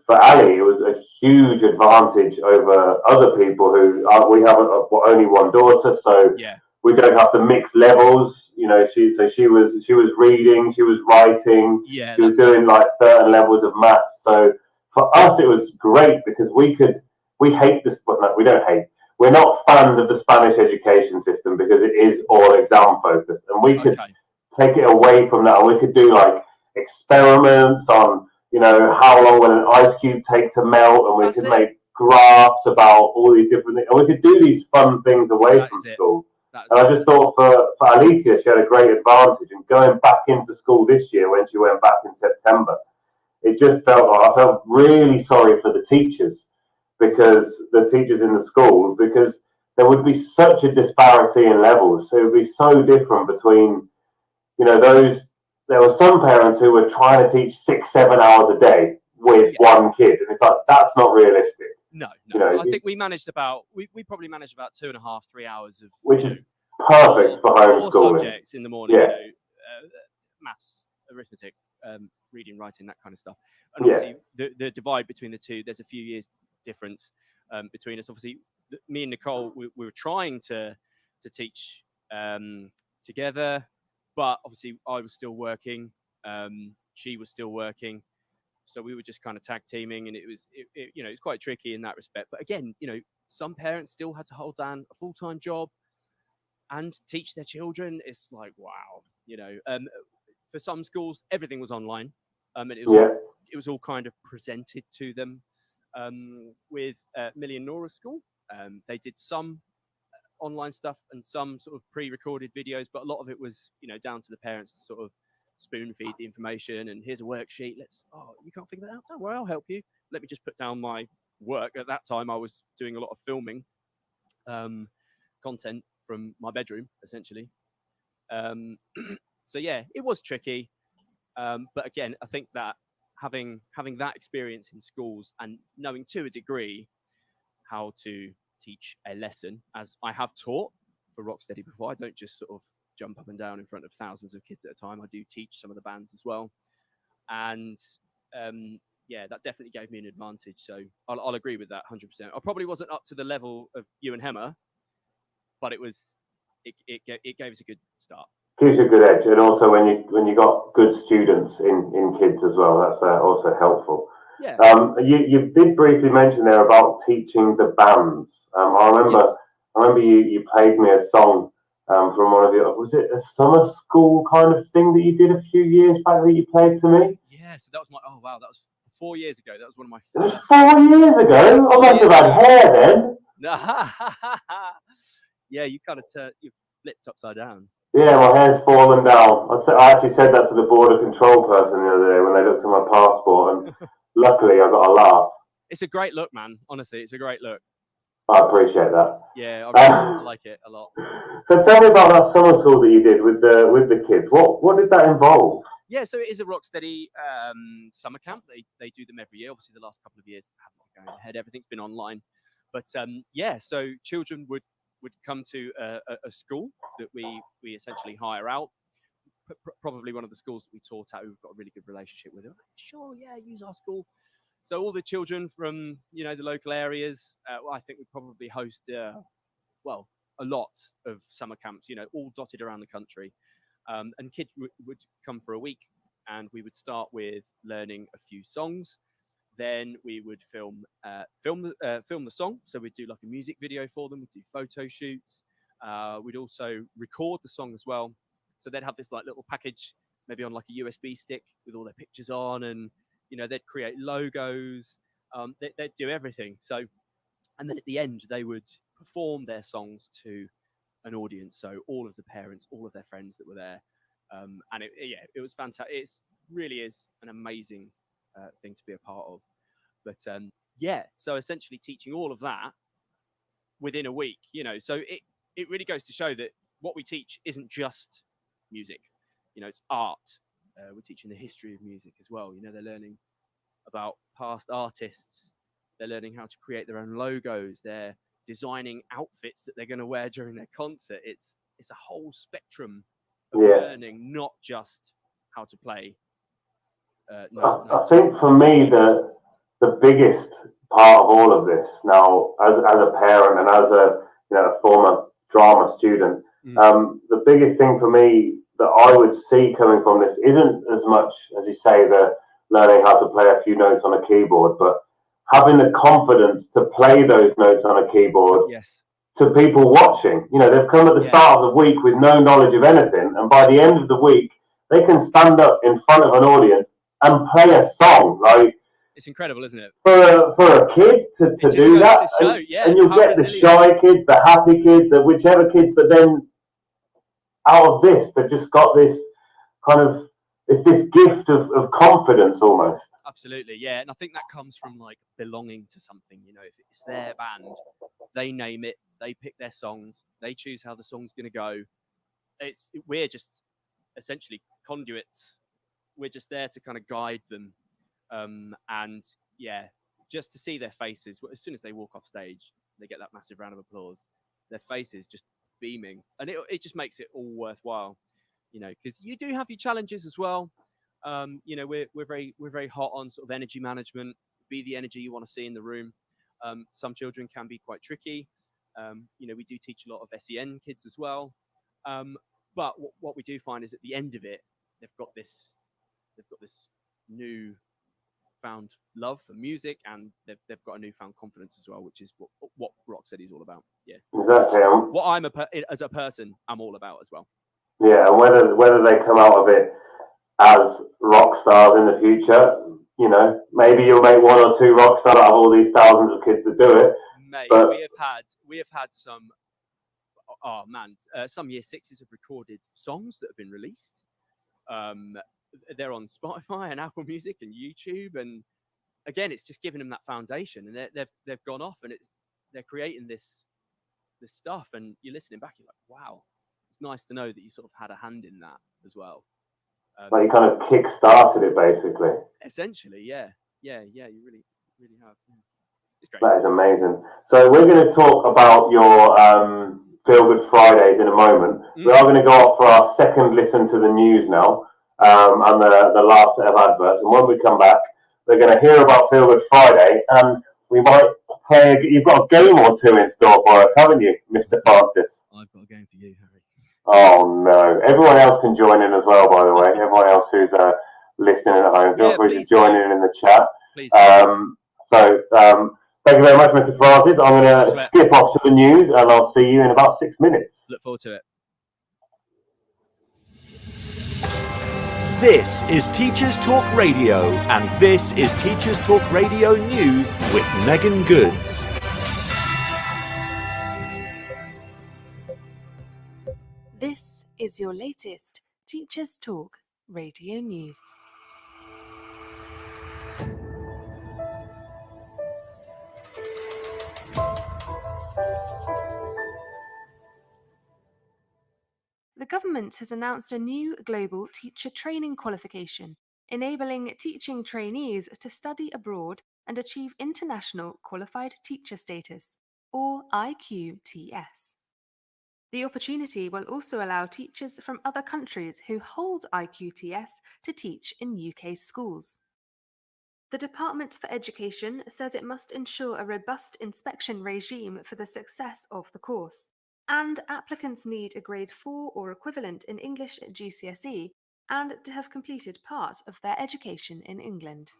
for Ali it was a huge advantage over other people who we have only one daughter, so we don't have to mix levels. She was reading, she was writing, she was doing like certain levels of maths. So for us, it was great because we don't hate. we're not fans of the Spanish education system because it is all exam focused, and we could take it away from that, and we could do like experiments on, you know, how long will an ice cube take to melt, and we could make graphs about all these different things, and we could do these fun things away from school. And I just thought for Alicia, she had a great advantage, and going back into school this year when she went back in September, it just felt like I felt really sorry for the teachers, because the teachers in the school, because there would be such a disparity in levels. So it would be so different between, you know, there were some parents who were trying to teach 6-7 hours a day with one kid, and it's like, that's not realistic. No. You know, I think we managed we probably managed about 2.5-3 hours of, which is perfect for homeschooling. Subjects in the morning, you know, maths, arithmetic, reading, writing, that kind of stuff. And obviously the divide between the two, there's a few years difference between us. Obviously, me and Nicole, we were trying to teach together, but obviously I was still working, she was still working, so we were just kind of tag teaming, and it was you know, it's quite tricky in that respect. But again, you know, some parents still had to hold down a full-time job and teach their children. It's like, wow, you know, for some schools everything was online, and it was all kind of presented to them. With Millie and Nora's school, they did some online stuff and some sort of pre-recorded videos, but a lot of it was, you know, down to the parents to sort of spoon feed the information, and here's a worksheet, you can't figure that out, don't worry, I'll help you, let me just put down my work. At that time I was doing a lot of filming content from my bedroom, essentially. So yeah, it was tricky, but again, I think that having that experience in schools and knowing to a degree how to teach a lesson, as I have taught for Rocksteady before, I don't just sort of jump up and down in front of thousands of kids at a time. I do teach some of the bands as well, and yeah, that definitely gave me an advantage. So I'll agree with that 100%. I probably wasn't up to the level of you and Hemmer, but it gave us a good start. Gives you a good edge, and also when you got good students in kids as well, that's also helpful. Yeah. You did briefly mention there about teaching the bands. I remember you played me a song from one of your, was it a summer school kind of thing that you did a few years back that you played to me? Yeah, so that was that was 4 years ago. That was one of my first. It was 4 years ago? I must have had hair then. Yeah, you kind of you flipped upside down. Yeah, my hair's fallen down. I actually said that to the border control person the other day when they looked at my passport, and luckily I got a laugh. It's a great look, man. Honestly, it's a great look. I appreciate that. Yeah, I really like it a lot. So tell me about that summer school that you did with the kids. What did that involve? Yeah, so it is a Rocksteady summer camp. They do them every year. Obviously, the last couple of years haven't been going ahead. Everything's been online. But yeah, so children would come to a school that we essentially hire out. Probably one of the schools that we taught at, we've got a really good relationship with. Sure, yeah, use our school. So all the children from, you know, the local areas, I think we probably host a lot of summer camps, you know, all dotted around the country. And kids would come for a week, and we would start with learning a few songs. Then we would film the song. So we'd do like a music video for them. We'd do photo shoots. We'd also record the song as well. So they'd have this like little package, maybe on like a USB stick with all their pictures on, and you know, they'd create logos. They'd do everything. So, and then at the end, they would perform their songs to an audience. So all of the parents, all of their friends that were there, and it was fantastic. It really is an amazing thing to be a part of. But yeah, so essentially teaching all of that within a week, you know, so it really goes to show that what we teach isn't just music, you know, it's art. We're teaching the history of music as well. You know, they're learning about past artists. They're learning how to create their own logos. They're designing outfits that they're going to wear during their concert. It's a whole spectrum of learning, not just how to play. I think for me, the biggest part of all of this now, as a parent and as a former drama student, the biggest thing for me that I would see coming from this isn't as much, as you say, the learning how to play a few notes on a keyboard, but having the confidence to play those notes on a keyboard to people watching. You know, they've come at the start of the week with no knowledge of anything, and by the end of the week, they can stand up in front of an audience and play a song. Like, it's incredible, isn't it? For a kid to do that, and you'll get the shy kids, the happy kids, the whichever kids, but then out of this, they've just got this kind of, it's this gift of confidence almost. Absolutely, yeah. And I think that comes from like belonging to something, you know. If it's their band, they name it, they pick their songs, they choose how the song's going to go. We're just essentially conduits. We're just there to kind of guide them. And yeah, just to see their faces, as soon as they walk off stage, they get that massive round of applause, their faces just beaming, and it just makes it all worthwhile, you know, because you do have your challenges as well. You know, we're very hot on sort of energy management, be the energy you want to see in the room. Some children can be quite tricky. You know, we do teach a lot of SEN kids as well. But what we do find is at the end of it, they've got this new found love for music, and they've got a newfound confidence as well, which is what Rocksteady is all about. Yeah, exactly. What I'm as a person, I'm all about as well. Yeah, and whether they come out of it as rock stars in the future, you know, maybe you'll make one or two rock stars out of all these thousands of kids that do it. Mate, but we have had some. Oh man, some year sixes have recorded songs that have been released. They're on Spotify and Apple Music and YouTube, and again, it's just giving them that foundation, and they've gone off, and they're creating this stuff, and you're listening back, you're like, wow, it's nice to know that you sort of had a hand in that as well. Like you kind of kick-started it, basically. Essentially, yeah, you really have. Yeah. It's great. That is amazing. So we're going to talk about your Feel Good Fridays in a moment. We are going to go off for our second listen to the news now. And the last set of adverts, and when we come back, we're going to hear about Feel Good Friday, and we might play. You've got a game or two in store for us, haven't you, Mr. Francis? I've got a game for you, Harry. Oh no! Everyone else can join in as well, by the way. Everyone else who's listening at home, feel free to join in the chat. Please. Thank you very much, Mr. Francis. I'm going to skip off to the news, and I'll see you in about 6 minutes. Look forward to it. This is Teachers Talk Radio, and this is Teachers Talk Radio News with Megan Goods. This is your latest Teachers Talk Radio News. The government has announced a new global teacher training qualification, enabling teaching trainees to study abroad and achieve international qualified teacher status, or IQTS. The opportunity will also allow teachers from other countries who hold IQTS to teach in UK schools. The Department for Education says it must ensure a robust inspection regime for the success of the course, and applicants need a grade 4 or equivalent in English at GCSE and to have completed part of their education in England.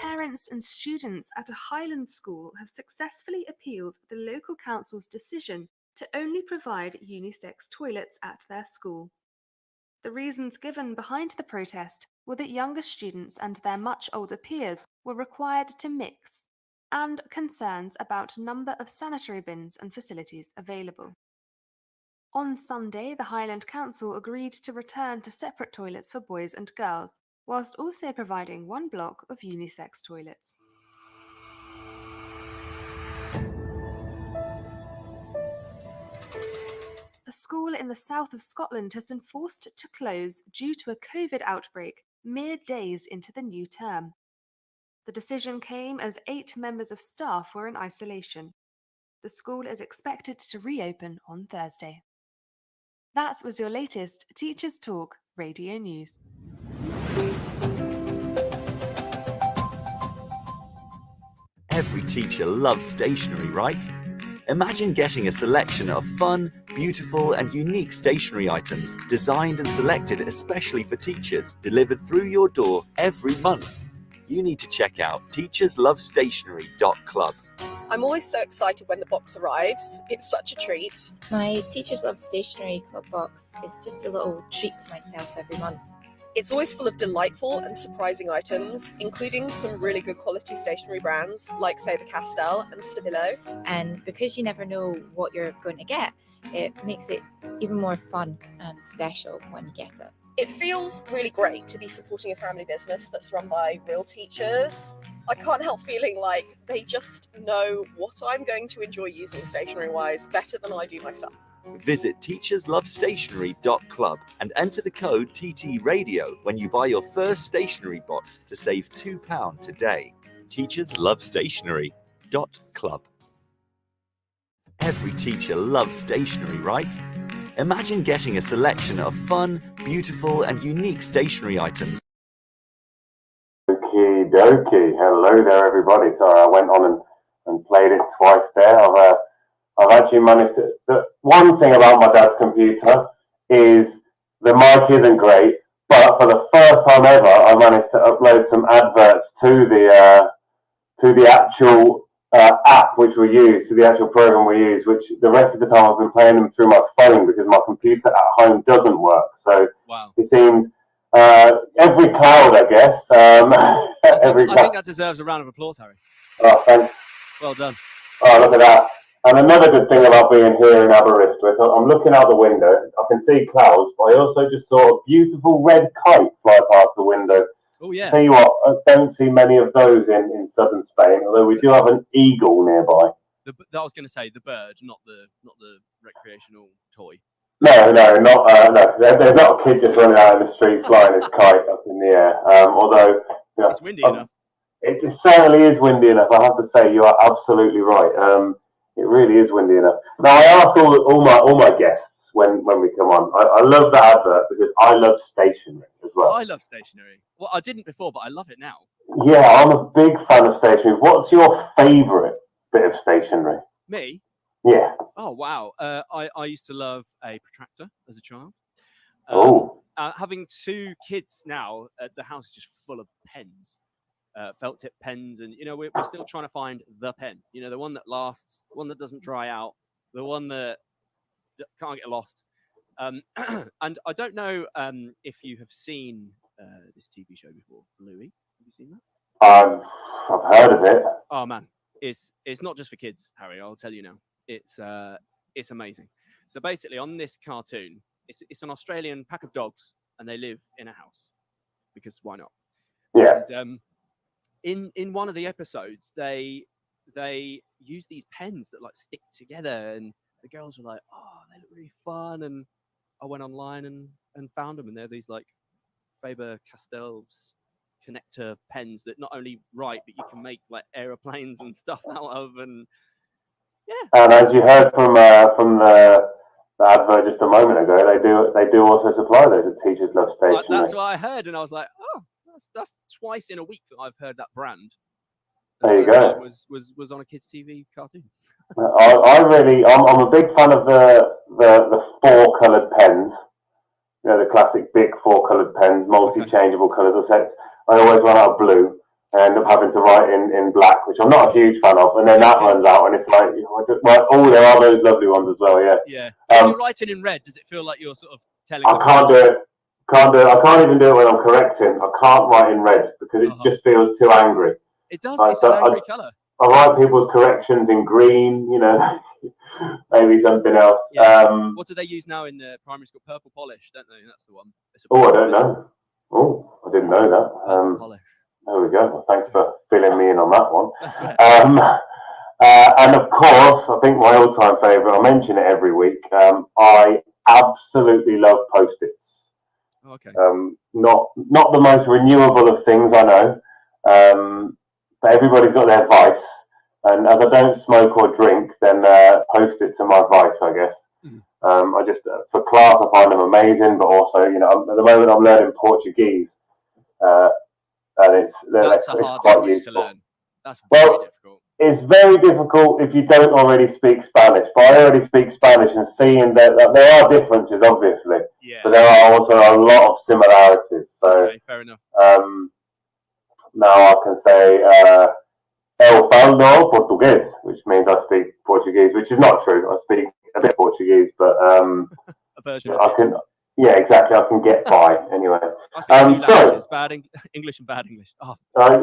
Parents and students at a Highland school have successfully appealed the local council's decision to only provide unisex toilets at their school. The reasons given behind the protest were that younger students and their much older peers were required to mix, and concerns about number of sanitary bins and facilities available. On Sunday, the Highland Council agreed to return to separate toilets for boys and girls, whilst also providing one block of unisex toilets. A school in the south of Scotland has been forced to close due to a COVID outbreak mere days into the new term. The decision came as 8 members of staff were in isolation. The school is expected to reopen on Thursday. That was your latest Teachers Talk Radio News. Every teacher loves stationery, right? Imagine getting a selection of fun, beautiful and unique stationery items designed and selected especially for teachers, delivered through your door every month. you need to check out teacherslovestationery.club. I'm always so excited when the box arrives. It's such a treat. My Teachers Love Stationery Club box is just a little treat to myself every month. It's always full of delightful and surprising items, including some really good quality stationery brands like Faber-Castell and Stabilo. And because you never know what you're going to get, it makes it even more fun and special when you get it. It feels really great to be supporting a family business that's run by real teachers. I can't help feeling like they just know what I'm going to enjoy using stationery-wise better than I do myself. Visit teacherslovestationery.club and enter the code TTRadio when you buy your first stationery box to save £2 today. teacherslovestationery.club. Every teacher loves stationery, right? Imagine getting a selection of fun, beautiful and unique stationery items. Okie dokie. Hello there, everybody. Sorry, I went on and played it twice there. I've actually managed to. The one thing about my dad's computer is the mic isn't great, but for the first time ever, I managed to upload some adverts to the actual app which we use, to the actual program we use. Which the rest of the time I've been playing them through my phone because my computer at home doesn't work. So Wow. it seems every cloud, I guess. I think that deserves a round of applause, Harry. Oh, thanks. Well done. Oh, look at that. And another good thing about being here in Aberystwyth, I'm looking out the window. I can see clouds, but I also just saw a beautiful red kite fly past the window. Oh, yeah. Tell you what, I don't see many of those in southern Spain, although we do have an eagle nearby. I was going to say the bird, not the recreational toy. No. There's not a kid just running out in the street flying his kite up in the air. Although you know, It's windy enough. It certainly is windy enough. I have to say, you are absolutely right. It really is windy enough. Now, I ask all my guests when we come on. I love that advert because I love stationery as well. I love stationery. Well, I didn't before, but I love it now. Yeah, I'm a big fan of stationery. What's your favourite bit of stationery? Me? Yeah. Oh, wow. I used to love a protractor as a child. Having two kids now, the house is just full of pens. Felt tip pens, and we're still trying to find the pen, the one that lasts, the one that doesn't dry out, the one that can't get lost. And I don't know if you have seen this TV show before, Louis. Have you seen that? I've heard of it. Oh man, it's not just for kids, Harry. I'll tell you now. It's amazing. So basically, on this cartoon, it's an Australian pack of dogs, and they live in a house because why not? Yeah. And, in one of the episodes, they use these pens that like stick together, and the girls were like, "Oh, they look really fun." And I went online and found them, and they're these like Faber-Castell connector pens that not only write, but you can make like aeroplanes and stuff out of. And yeah. And as you heard from the advert just a moment ago, they do also supply those at Teachers Love Stationery. That's what I heard, and I was like, oh. That's twice in a week that I've heard that brand. There you go. Was on a kids' TV cartoon. I'm a big fan of the 4-coloured pens. The classic big 4-coloured pens, multi-changeable colours. Except I always run out of blue and end up having to write in black, which I'm not a huge fan of. And then that runs out, and it's like, there are those lovely ones as well. Yeah. Yeah. If you're writing in red, does it feel like you're sort of telling? I can't do it. I can't even do it when I'm correcting. I can't write in red because it just feels too angry. It does. It's an angry colour. I write people's corrections in green, maybe something else. Yeah. What do they use now in primary school? Purple polish, don't they? That's the one. I don't know. Oh, I didn't know that. Purple polish. There we go. Well, thanks for filling me in on that one. That's right. And of course, I think my all-time favourite, I mention it every week, I absolutely love Post-its. Okay. Not the most renewable of things, I know, but everybody's got their vice, and as I don't smoke or drink, then Post-its are my vice, I guess. I just for class I find them amazing, but also at the moment I'm learning Portuguese, and it's a hard quite language useful to learn. That's very difficult. It's very difficult if you don't already speak Spanish, but I already speak Spanish, and seeing that there are differences, obviously, but there are also a lot of similarities. So, okay, fair enough. now I can say Eu falo português, which means I speak Portuguese, which is not true. I speak a bit Portuguese, but A version of I it. can, yeah, exactly. I can get by anyway. I speak two languages, bad English and bad English. Oh,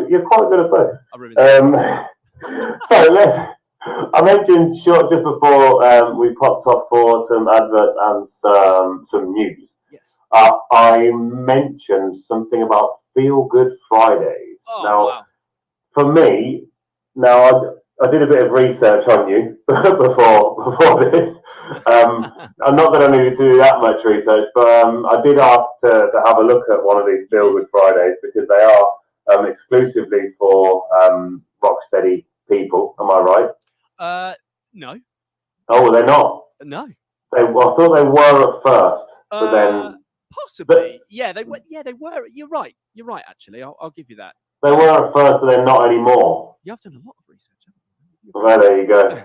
You're quite good at both. I ruined that. So I mentioned short just before we popped off for some adverts and some news. Yes. I mentioned something about Feel Good Fridays. Oh, now, wow. for me, now I did a bit of research on you before this. I'm not that I needed to do that much research, but I did ask to have a look at one of these Feel Good Fridays because they are exclusively for Rocksteady people. Am I right? No. Oh, they're not. No. I thought they were at first, but then possibly. Yeah, they were. Yeah, they were. You're right. You're right. Actually, I'll give you that. they were at first, but they're not anymore. You have done a lot of research. Well, there you go.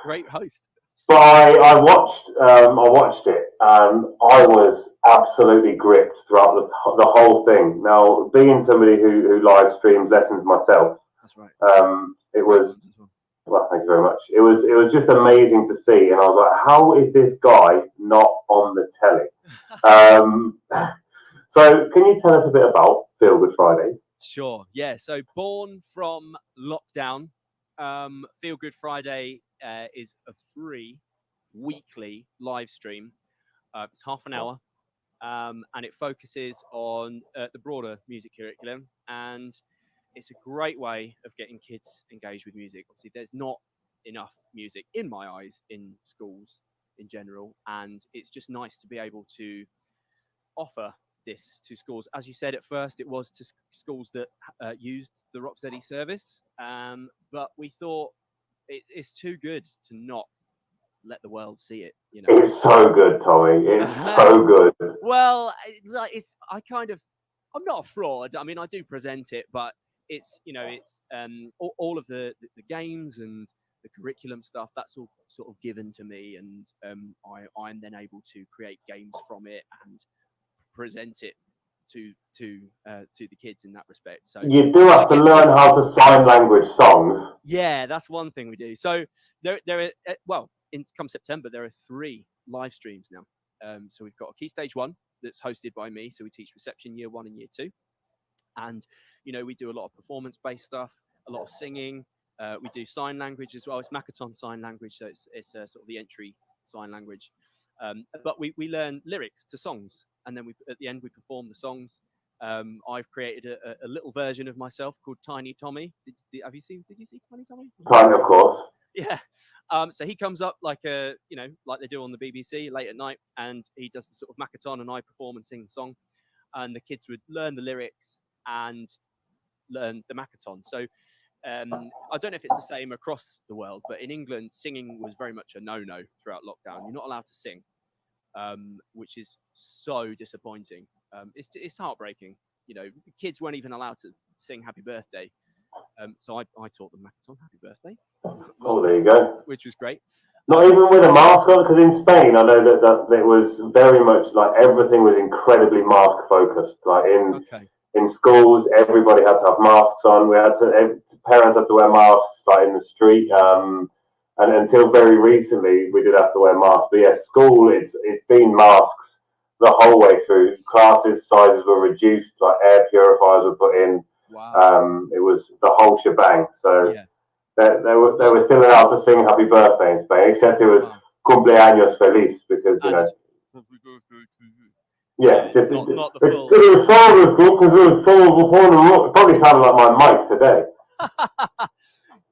Great host. But I watched it, and I was absolutely gripped throughout the whole thing. Now, being somebody who live streams lessons myself, That's right. it was. Well, thank you very much. It was just amazing to see, and I was like, how is this guy not on the telly? So, can you tell us a bit about Feel Good Fridays? Sure. Yeah. So, born from lockdown, Feel Good Friday is a free weekly live stream. It's half an hour, and it focuses on the broader music curriculum, and it's a great way of getting kids engaged with music. Obviously, there's not enough music in my eyes in schools in general, and it's just nice to be able to offer this to schools. As you said, at first it was to schools that used the Rocksteady service, but we thought it's too good to not let the world see it. You know, It's so good, Tommy. It's so good. Well, I'm not a fraud. I mean, I do present it, but it's all of the games and the curriculum stuff. That's all sort of given to me, and I'm then able to create games from it and present it to the kids in that respect. So you do have to learn how to sign language songs. Yeah, that's one thing we do. So there are come September there are 3 live streams now. So we've got a Key Stage 1 that's hosted by me. So we teach reception year 1 and year 2, and we do a lot of performance-based stuff, a lot of singing. We do sign language as well. It's Makaton sign language, so it's sort of the entry sign language. But we learn lyrics to songs, and then at the end we perform the songs. I've created a little version of myself called Tiny Tommy. Did you see Tiny Tommy? Tiny, of course. Yeah. So he comes up like they do on the BBC late at night, and he does the sort of Makaton, and I perform and sing the song, and the kids would learn the lyrics and learn the Makaton. So I don't know if it's the same across the world, but in England, singing was very much a no-no throughout lockdown. You're not allowed to sing, which is so disappointing. It's heartbreaking. Kids weren't even allowed to sing Happy Birthday. So I taught them Makaton, Happy Birthday. Oh, there you go. Which was great. Not even with a mask on, because in Spain, I know that it was very much like everything was incredibly mask focused. Like in schools, everybody had to have masks on. Parents had to wear masks like in the street. And until very recently, we did have to wear masks. But yeah, school, it's been masks the whole way through. Classes sizes were reduced, like air purifiers were put in. Wow. It was the whole shebang. So they were still allowed to sing Happy Birthday in Spain, except it was Cumpleaños Feliz, because yeah, just not the full. It probably sounded like my mic today.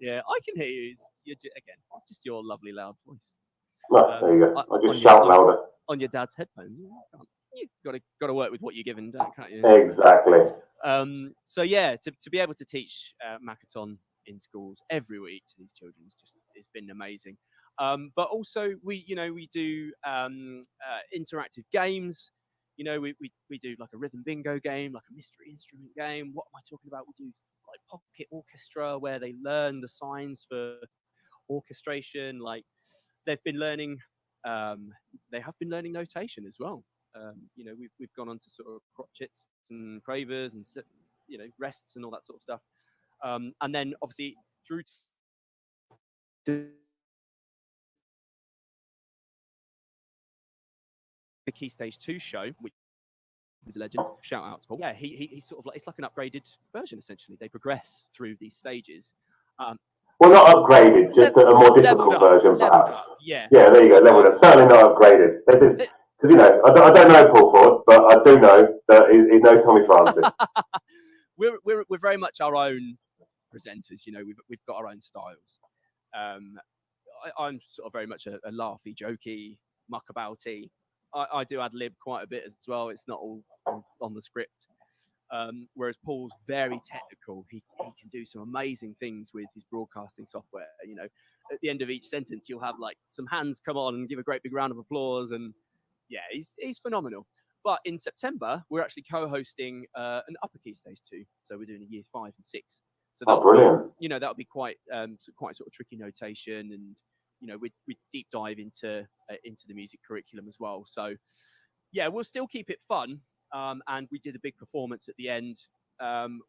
Yeah, I can hear you. Again, it's just your lovely loud voice. Well, there you go. I just shout louder. On your dad's headphones. You've got to work with what you're given, can't you? Exactly. So yeah, to be able to teach Makaton in schools every week to these children it's been amazing. But also we do interactive games. We do like a rhythm bingo game, like a mystery instrument game. What am I talking about? We do like pocket orchestra, where they learn the signs for orchestration. Like they've been learning, they have been learning notation as well. We've gone on to sort of crotchets and quavers and rests and all that sort of stuff. And then obviously through the Key Stage 2 show, which is a legend. Shout out to Paul. Yeah, he's sort of like, it's like an upgraded version essentially. They progress through these stages. Well, not upgraded, just a more difficult version, perhaps. Yeah. Yeah, there you go. Leveled up. Certainly not upgraded. Because I don't know Paul Ford, but I do know that he's no Tommy Francis. we're very much our own presenters. We've got our own styles. I'm sort of very much a laughy, jokey, muckabouty. I do ad lib quite a bit as well. It's not all on the script. Whereas Paul's very technical. He can do some amazing things with his broadcasting software. At the end of each sentence, you'll have like some hands come on and give a great big round of applause. And yeah, he's phenomenal. But in September, we're actually co-hosting an upper Key Stage 2. So we're doing a year 5 and 6. So brilliant. That'll be quite sort of tricky notation, and we deep dive into the music curriculum as well. So yeah, we'll still keep it fun. And we did a big performance at the end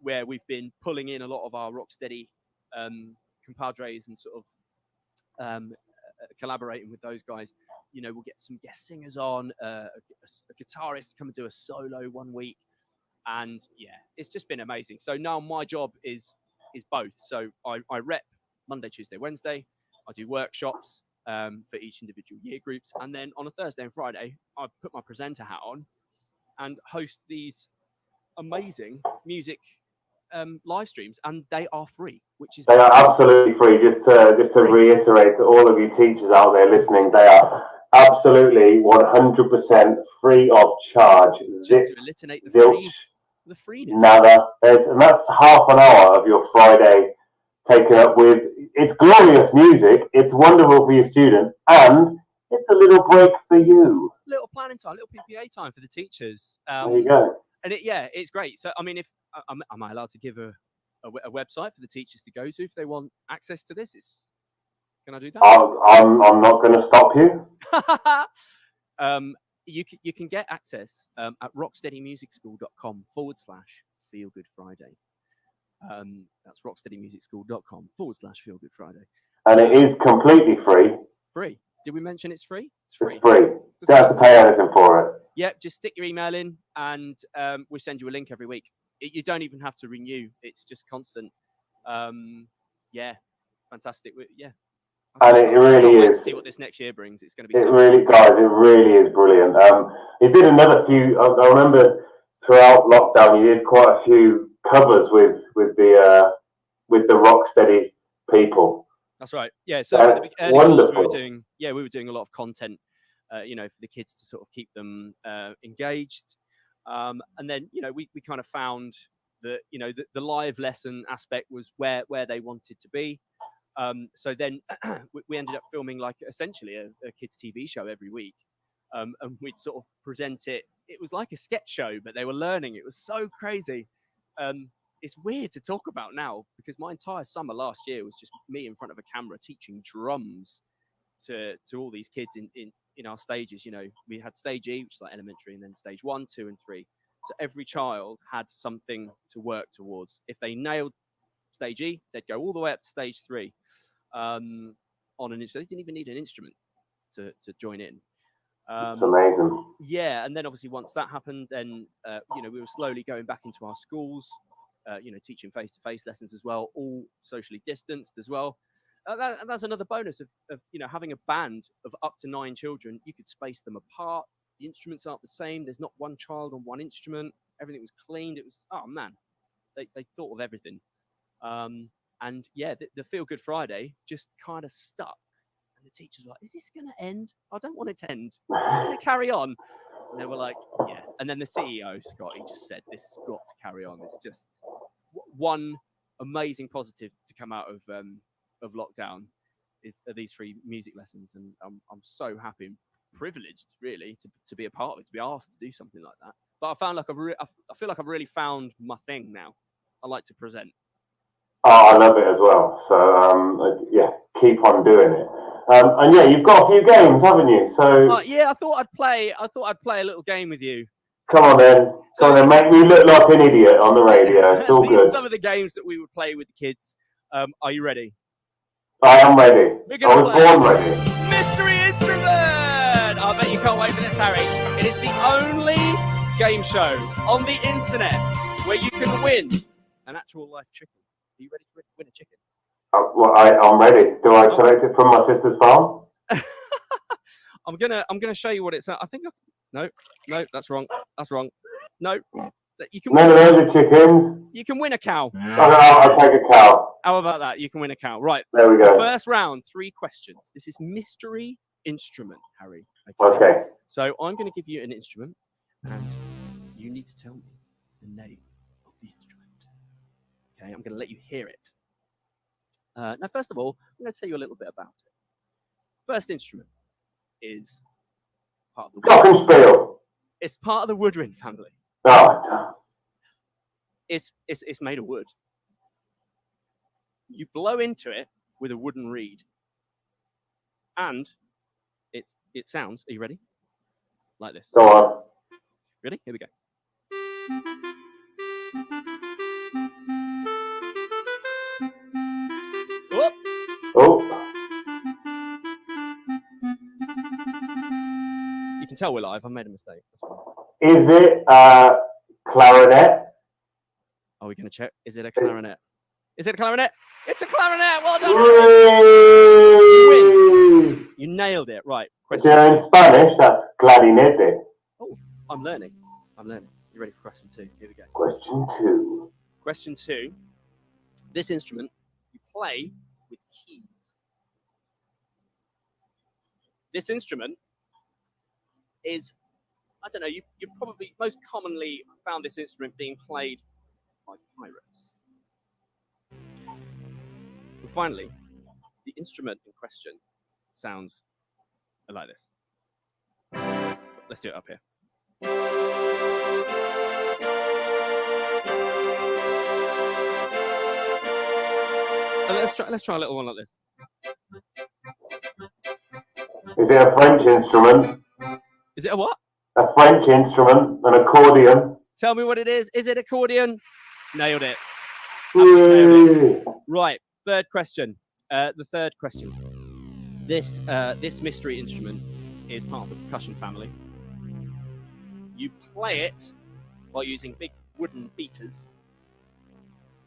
where we've been pulling in a lot of our Rocksteady compadres and sort of collaborating with those guys. We'll get some guest singers on, a guitarist come and do a solo one week. And yeah, it's just been amazing. So now my job is both. So I rep Monday, Tuesday, Wednesday. I do workshops for each individual year groups. And then on a Thursday and Friday, I put my presenter hat on and host these amazing music live streams, and they are free, they are absolutely free. Just to reiterate to all of you teachers out there listening, they are absolutely 100% free of charge. Just to eliminate the freeness. Nada. And that's half an hour of your Friday taken up with. It's glorious music. It's wonderful for your students, and it's a little break for you. Little planning time, little PPA time for the teachers. There you go. And it's great. So, I mean, if am I allowed to give a website for the teachers to go to if they want access to this? Can I do that? I'm not going to stop you. You can get access at rocksteadymusicschool.com/feelgoodfriday. That's rocksteadymusicschool.com/feelgoodfriday. And it is completely free. Free. Did we mention it's free? It's free. You don't have to pay anything for it. Yeah, just stick your email in and we'll send you a link every week. You don't even have to renew. It's just constant. Yeah, fantastic. Yeah. And it really is. See what this next year brings. It's going to be. It really is brilliant. You did another few. I remember throughout lockdown, you did quite a few covers with the Rocksteady people. That's right. Yeah. So wonderful. we were doing a lot of content, for the kids to sort of keep them engaged. And then, we kind of found that, the live lesson aspect was where they wanted to be. So then we ended up filming like essentially a kids TV show every week. And we'd sort of present it. It was like a sketch show, but they were learning. It was so crazy. It's weird to talk about now because my entire summer last year was just me in front of a camera teaching drums to all these kids in our stages. We had stage E, which is like elementary, and then stage 1, 2, and 3. So every child had something to work towards. If they nailed stage E, they'd go all the way up to stage 3 on an instrument. They didn't even need an instrument to join in. It's amazing. Yeah, and then obviously once that happened, then we were slowly going back into our schools, teaching face-to-face lessons as well, all socially distanced as well. That's another bonus of having a band of up to 9 children. You could space them apart. The instruments aren't the same. There's not one child on one instrument. Everything was cleaned. It was, oh man, they thought of everything. And yeah, the Feel Good Friday just kind of stuck. And the teachers were like, is this going to end? I don't want it to end. I'm going to carry on. And they were like, yeah. And then the CEO, Scott, he just said, this has got to carry on. It's just one amazing positive to come out of lockdown are these free music lessons. And I'm so happy and privileged, really, to be a part of it, to be asked to do something like that. But I found like I feel like I've really found my thing now. I like to present. Oh, I love it as well. So yeah, keep on doing it. And yeah, you've got a few games, haven't you? So yeah, I thought I'd play a little game with you. Come on then. So Come on then, make me look like an idiot on the radio. It's all these are good. some of the games that we would play with the kids. Are you ready? I am ready. We're I gonna was play born ready. Mystery Instrument! I bet you can't wait for this, Harry. It is the only game show on the internet where you can win an actual live chicken. Are you ready to win a chicken? I'm ready. Do I collect it from my sister's farm? I'm gonna show you what it's. I think. No, that's wrong. That's wrong. No, you can. None of those are chickens. You can win a cow. I'll take a cow. How about that? You can win a cow. Right. There we go. First round, 3 questions. This is Mystery Instrument, Harry. Okay. So I'm going to give you an instrument, and you need to tell me the name of the instrument. Okay, I'm going to let you hear it. Now, first of all, I'm going to tell you a little bit about it. First instrument is part of the Glockenspiel. It's part of the woodwind family. Oh, It's made of wood. You blow into it with a wooden reed, and it sounds. Are you ready? Like this. go on. Ready? Here we go. Oh! Oh, You can tell we're live. I made a mistake. That's fine. is it clarinet? Are we going to check? Is it a clarinet? Is it a clarinet? It's a clarinet. Well done. Hooray! You nailed it. Right. If Question. you're in Spanish, that's clarinete. I'm learning. You ready for question 2? Here we go. Question 2. Question 2. This instrument you play with keys. This instrument is, I don't know, you probably most commonly found this instrument being played by pirates. But finally, the instrument in question sounds like this. Let's do it up here. And let's try a little one like this. Is it a French instrument? Is it a what? A French instrument, an accordion. Tell me what it is. Is it accordion? Nailed it. Absolutely nailed it. Right. Third question. The third question. This mystery instrument is part of the percussion family. You play it by using big wooden beaters,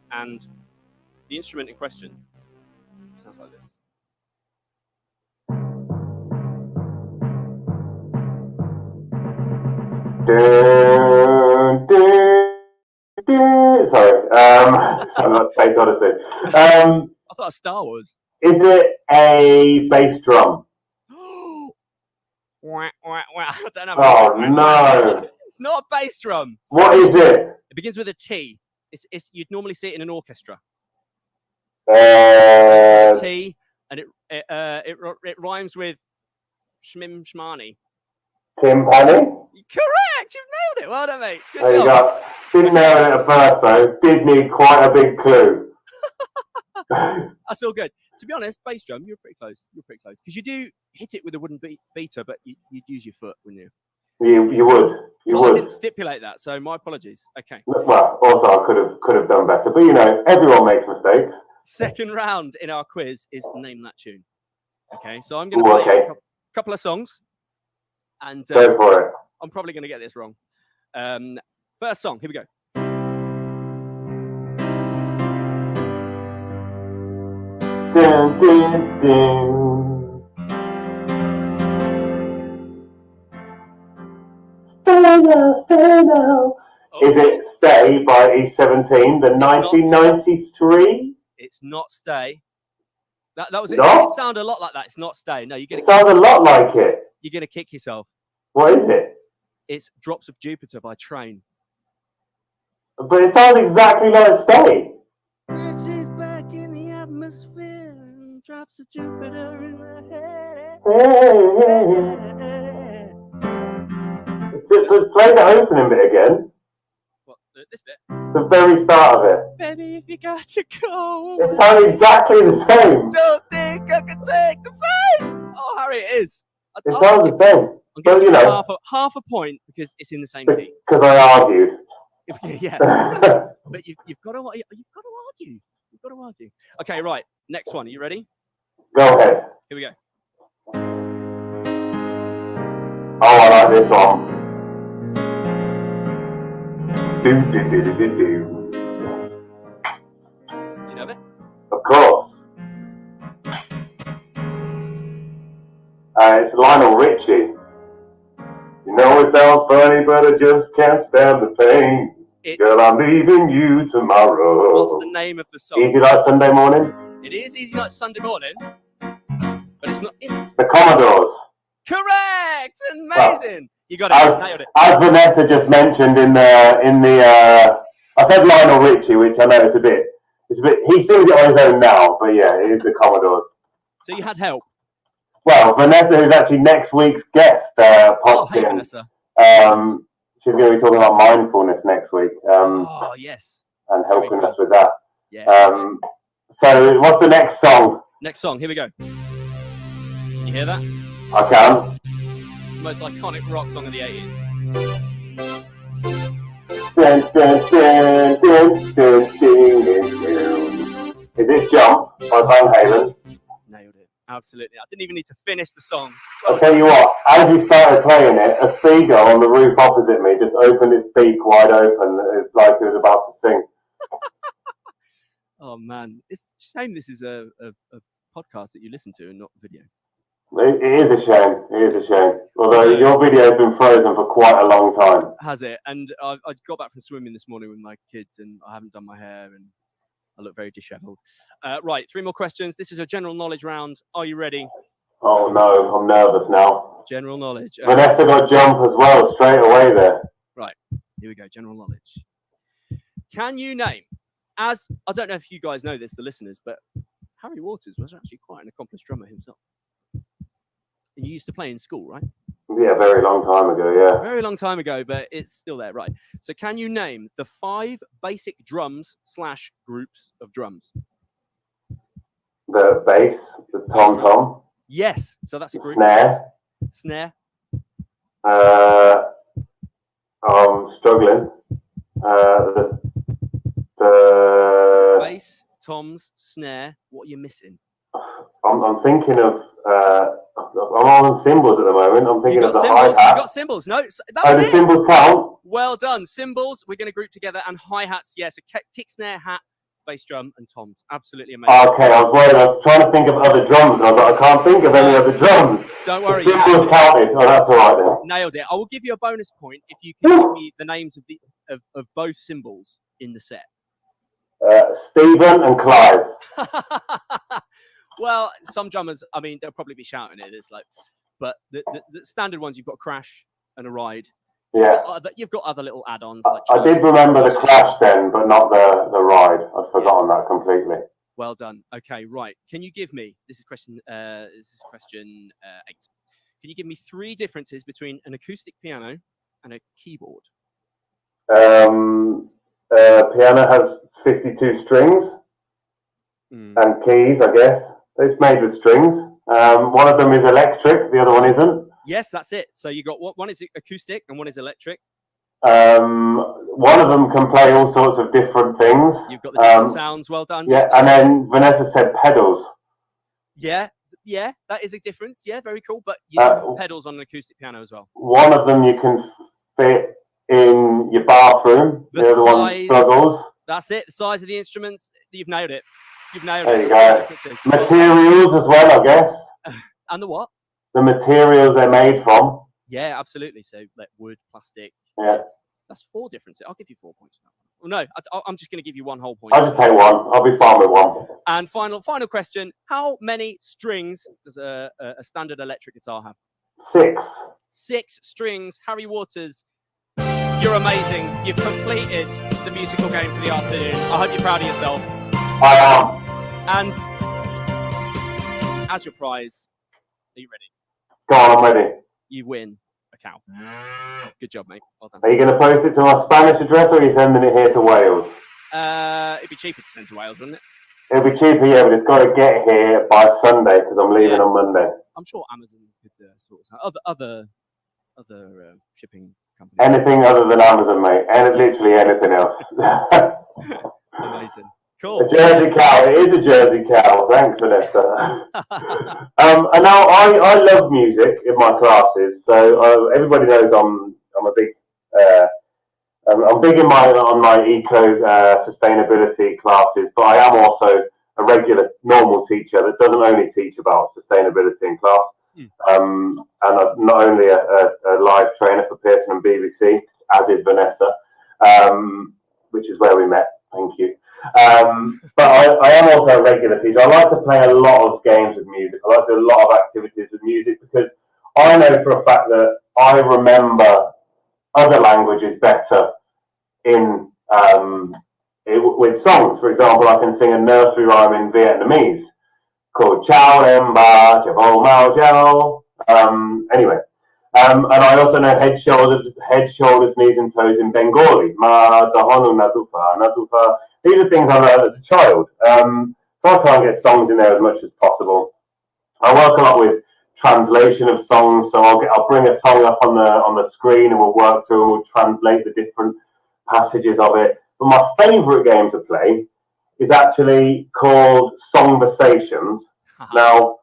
and the instrument in question sounds like this. Dun, dun, dun. Sorry, that's Space Odyssey. I thought it was Star Wars. Is it a bass drum? Wah, wah, wah. I don't know. Oh no! It's not a bass drum. What is it? It begins with a T. You'd normally see it in an orchestra. T, and it rhymes with shmim shmani. Timpani? Correct. You've nailed it. Well done, mate. Good There you job. go. Didn't nail it at first though. Did need quite a big clue. That's all good. To be honest, bass drum, you're pretty close. Because you do hit it with a wooden beater, but you'd use your foot, wouldn't you? You would. Well, would. I didn't stipulate that, so my apologies. Okay. Well, also I could have done better, but you know, everyone makes mistakes. Second round in our quiz is Name That Tune. Okay, so I'm going to play a couple of songs, and go for it. I'm probably going to get this wrong. First song, here we go. Dun, dun, dun. Stay now, stay now. Oh, Is it Stay by E17, the 1993? It's not Stay. That was it. No? It sounded a lot like that. It's not Stay. No, It sounds a lot like it. you're gonna kick yourself. What is it? It's Drops of Jupiter by Train. But it sounds exactly like Stay. She's back in the atmosphere, drops of Jupiter in my head. Hey. Let's play the opening bit again. What? This bit? The very start of it. Baby, if you got to go, It sounds exactly the same. don't think I can take the pain. Oh, Harry, it is. It sounds the same. I'm But, giving you you know, half a point because it's in the same key. because I argued. Yeah, but you've got to argue. You've got to argue. Okay, right. Next one. Are you ready? Go ahead. Here we go. Oh, I like this one. Do, do, do, do, do, do. Do you know it? Of course. It's Lionel Richie. You know it sounds funny, but I just can't stand the pain. It's, Girl, I'm leaving you tomorrow. what's the name of the song? Easy Like Sunday Morning? It is Easy Like Sunday Morning, but it's not. The Commodores. Correct! Amazing! You got it. Nailed it. As Vanessa just mentioned in the I said Lionel Richie, which I know it's a bit, he sings it on his own now, but yeah, it is the Commodores. So you had help. Well, Vanessa, who's actually next week's guest, popped Hey, in. Vanessa. She's going to be talking about mindfulness next week, Yes. and helping us with that. Yeah. So, what's the next song? Next song. Here we go. You hear that? I can. The most iconic rock song of the 80s. Dun, dun, dun, dun, dun, dun, dun. Is it Jump by Van Halen? Nailed it. Absolutely. I didn't even need to finish the song. I'll tell you what, as he started playing it, a seagull on the roof opposite me just opened its beak wide open. It's like it was about to sing. Oh, man. It's a shame this is a podcast that you listen to and not video. It is a shame. It is a shame. Although your video has been frozen for quite a long time. Has it? And I got back from swimming this morning with my kids and I haven't done my hair and I look very disheveled. Right, 3 more questions. This is a general knowledge round. Are you ready? Oh no, I'm nervous now. General knowledge. Vanessa got Jump as well, straight away there. Right, here we go. General knowledge. Can you name, I don't know if you guys know this, the listeners, but Harry Waters was actually quite an accomplished drummer himself. And you used to play in school, right? Yeah, very long time ago, yeah. Very long time ago, but it's still there, right? So can you name the 5 basic drums / groups of drums? The bass, the tom-tom. Yes, so that's a group. Snare. Snare. I'm struggling. So The bass, toms, snare. What are you missing? I'm thinking of. I'm on cymbals at the moment. I'm thinking You of got the cymbals. You hi-hat. got cymbals. No, that Oh, was the it. cymbals count. Well done. Cymbals, we're going to group together, and hi-hats, yes. Yeah, so kick, snare, hat, bass drum, and toms. Absolutely amazing. Okay, I was worried. I was trying to think of other drums, and I was like, I can't think of any other drums. Don't worry. The cymbals counted. Oh, that's all right then. Nailed it. I will give you a bonus point if you can give me the names of both cymbals in the set. Stephen and Clive. Well, some drummers, I mean, they'll probably be shouting it. It's like, but the standard ones, you've got Crash and a Ride. Yeah. You've got other little add-ons. Like I did remember the Crash then, but not the Ride. I'd forgotten that completely. Well done. Okay, right. Can you give me? This is question 8. Can you give me 3 differences between an acoustic piano and a keyboard? Piano has 52 strings and keys, I guess. It's made with strings. One of them is electric, the other one isn't. Yes, that's it. So you got one is acoustic and one is electric. One of them can play all sorts of different things. You've got the different sounds. Well done. Yeah, and then Vanessa said pedals. Yeah, that is a difference. Yeah, very cool. But you have pedals on an acoustic piano as well. One of them you can fit in your bathroom. The other one struggles. That's it. The size of the instruments. You've nailed it. There you go. Materials as well, I guess. And the what? The materials they're made from. Yeah, absolutely. So like wood, plastic. Yeah. That's 4 differences. I'll give you 4 points for that one. Well, no, I'm just going to give you 1 whole point. I'll just take 1. I'll be fine with 1. And final question: how many strings does a standard electric guitar have? 6. 6 strings. Harry Waters, you're amazing. You've completed the musical game for the afternoon. I hope you're proud of yourself. I am. And as your prize, are you ready? Go on, I'm ready. You win a cow. Good job, mate. Well done. Are you going to post it to my Spanish address, or are you sending it here to Wales? It'd be cheaper to send to Wales, wouldn't it? It'll be cheaper, yeah, but it's got to get here by Sunday because I'm leaving on Monday. I'm sure Amazon could sort of other shipping companies? Anything other than Amazon, mate. And literally anything else. Amazing. Cool. A Jersey cow. It is a Jersey cow. Thanks, Vanessa. And now I love music in my classes. So everybody knows I'm a big I'm big in on my eco sustainability classes, but I am also a regular normal teacher that doesn't only teach about sustainability in class. And I'm not only a live trainer for Pearson and BBC, as is Vanessa, which is where we met. Thank you. But I am also a regular teacher. I like to play a lot of games with music. I like to do a lot of activities with music because I know for a fact that I remember other languages better with songs. For example, I can sing a nursery rhyme in Vietnamese called Chao Lem Ba Chavo Mao Jiao. Anyway, and I also know head, shoulders, knees, and toes in Bengali. Ma Dahonu Natufa Natufa. These are things I learned as a child. So I try and get songs in there as much as possible. I work a lot with translation of songs, so I'll bring a song up on the screen and we'll work through and we'll translate the different passages of it. But my favourite game to play is actually called Songversations. Now,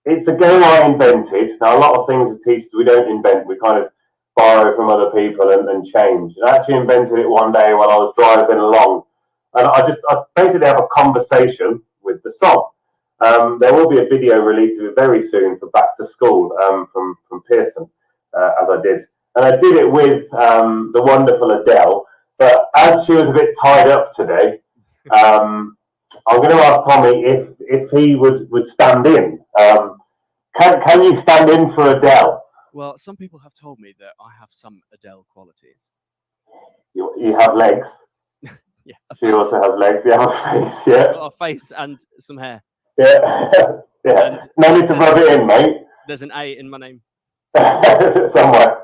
it's a game I invented. Now, a lot of things as teachers we don't invent. We kind of borrow from other people and change. I actually invented it one day while I was driving along. And I basically have a conversation with the song. There will be a video released of it very soon for back to school from Pearson, as I did. And I did it with the wonderful Adele. But as she was a bit tied up today, I'm going to ask Tommy if he would stand in. Can you stand in for Adele? Well, some people have told me that I have some Adele qualities. You have legs. Yeah. She also has legs. You have a face. Yeah. I've got a face and some hair. Yeah. Yeah. No need to rub it in, mate. There's an A in my name. Somewhere.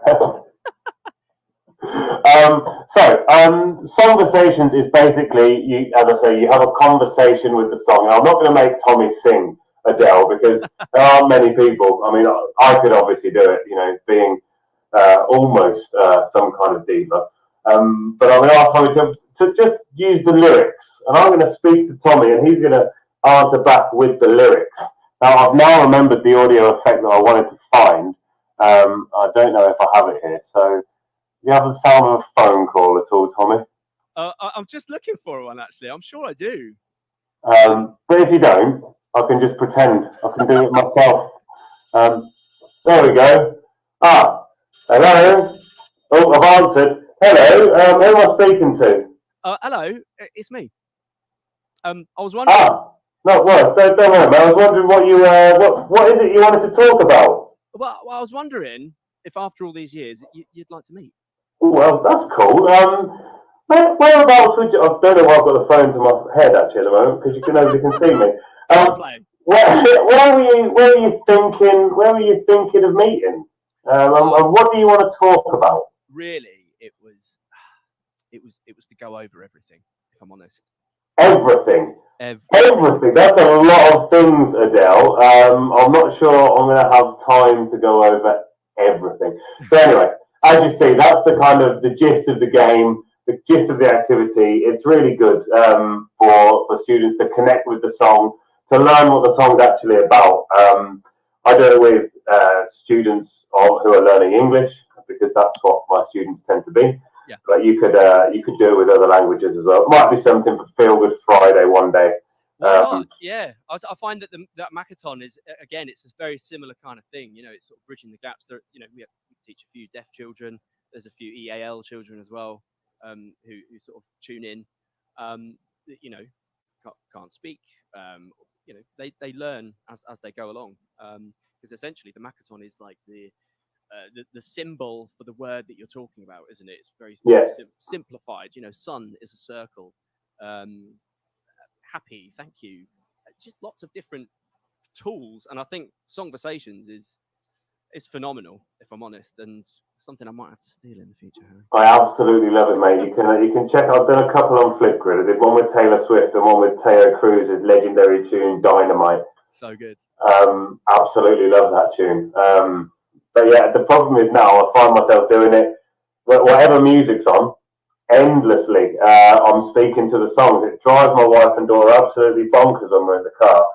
Songversations is basically, as I say, you have a conversation with the song. I'm not going to make Tommy sing Adele because there aren't many people. I mean, I could obviously do it, being almost some kind of diva. But I'm going to ask Tommy to just use the lyrics, and I'm going to speak to Tommy, and he's going to answer back with the lyrics. Now, I've now remembered the audio effect that I wanted to find. I don't know if I have it here, so. Do you have the sound of a phone call at all, Tommy? I'm just looking for one, actually. I'm sure I do. But if you don't, I can just pretend. I can do it myself. There we go. Hello. Oh, I've answered. Hello. Who am I speaking to? Hello. It's me. I was wondering. No, well, don't worry, man. I was wondering what is it you wanted to talk about? Well, I was wondering if after all these years you'd like to meet. Well, that's cool. Whereabouts would you? I don't know why I've got the phone to my head actually at the moment because nobody can see me. Where were you thinking? Where were you thinking of meeting? And what do you want to talk about? Really, it was to go over everything. If I'm honest. Everything. Everything. That's a lot of things, Adele. I'm not sure I'm going to have time to go over everything. So anyway. As you see, that's the gist of the game, the gist of the activity. It's really good for students to connect with the song, to learn what the song's actually about. I do it with students who are learning English because that's what my students tend to be. Yeah. But you could do it with other languages as well. It might be something for Feel Good Friday one day. Yeah, I find that that Makaton is, again, it's a very similar kind of thing. It's sort of bridging the gaps. There, we teach a few deaf children. There's a few EAL children as well, who sort of tune in. Can't speak. They learn as they go along. Because essentially the Makaton is like the symbol for the word that you're talking about, isn't it? It's very simplified. Sun is a circle. Happy, thank you. Just lots of different tools, and I think Songversations is phenomenal, if I'm honest, and something I might have to steal in the future, Harry. I absolutely love it, mate. You can check. I've done a couple on Flipgrid. I did one with Taylor Swift and one with Teo Cruz's legendary tune Dynamite. So good. Absolutely love that tune. But yeah, the problem is now I find myself doing it, whatever music's on, endlessly. I'm speaking to the songs. It drives my wife and daughter absolutely bonkers when we're in the car.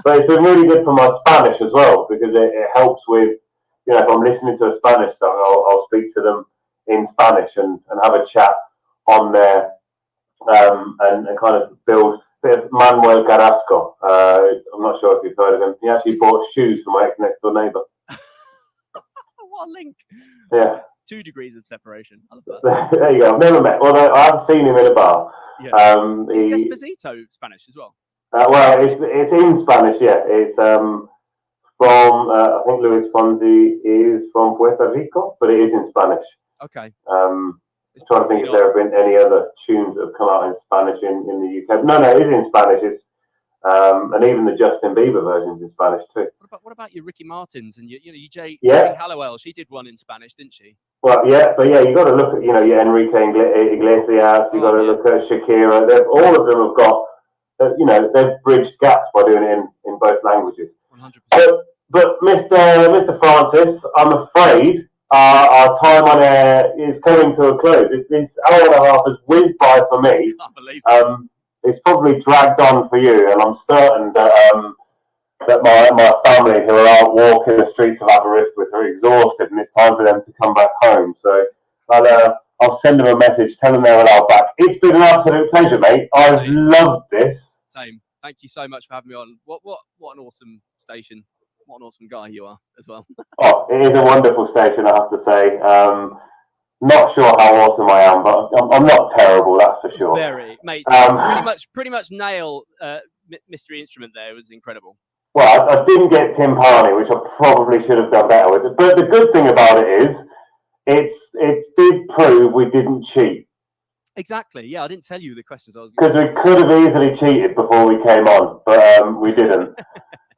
But it's been really good for my Spanish as well, because it helps with, if I'm listening to a Spanish song, I'll speak to them in Spanish and have a chat on there, and kind of build a bit of Manuel Carrasco. I'm not sure if you've heard of him. He actually bought shoes for my ex-next door neighbour. What a link. Yeah. 2 degrees of separation. I love that. There you go. I've never met. Well, I have seen him in a bar. Yeah. Is Despacito Spanish as well? Well, it's in Spanish, yeah. It's from, I think Luis Fonsi is from Puerto Rico, but it is in Spanish. Okay. I'm trying to think if there have been any other tunes that have come out in Spanish in the UK. No, it is in Spanish. It's and even the Justin Bieber version's in Spanish too. What about your Ricky Martins and your Jane Yeah. Hallowell? She did one in Spanish, didn't she? Well, yeah, but yeah, you got to look at your Enrique Iglesias. You got to look at Shakira. All of them have got, they've bridged gaps by doing it in both languages. 100%. But Mr. Francis, I'm afraid our time on air is coming to a close. This hour and a half has whizzed by for me. I can't believe it. It's probably dragged on for you, and I'm certain that my family who are out walking the streets of Aberystwyth are exhausted, and it's time for them to come back home. So I'll send them a message, tell them they're allowed back. It's been an absolute pleasure, mate. I've loved this. Same. Thank you so much for having me on. What an awesome station. What an awesome guy you are as well. Oh, it is a wonderful station, I have to say. Not sure how awesome I am, but I'm not terrible, that's for sure. Very, mate. Pretty much nail Mystery Instrument there. It was incredible. Well, I didn't get Tim Parney, which I probably should have done better with. But the good thing about it is, it did prove we didn't cheat. Exactly. Yeah, I didn't tell you the questions I was. Because we could have easily cheated before we came on, but we didn't.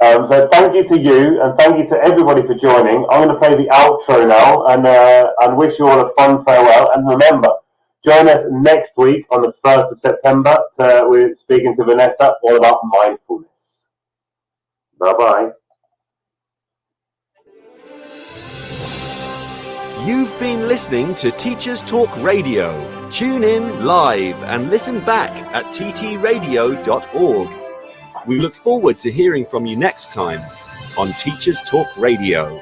So thank you to you, and thank you to everybody for joining. I'm going to play the outro now, and wish you all a fun farewell. And remember, join us next week on the 1st of September. We're speaking to Vanessa all about mindfulness. Bye-bye. You've been listening to Teachers Talk Radio. Tune in live and listen back at ttradio.org. We look forward to hearing from you next time on Teachers Talk Radio.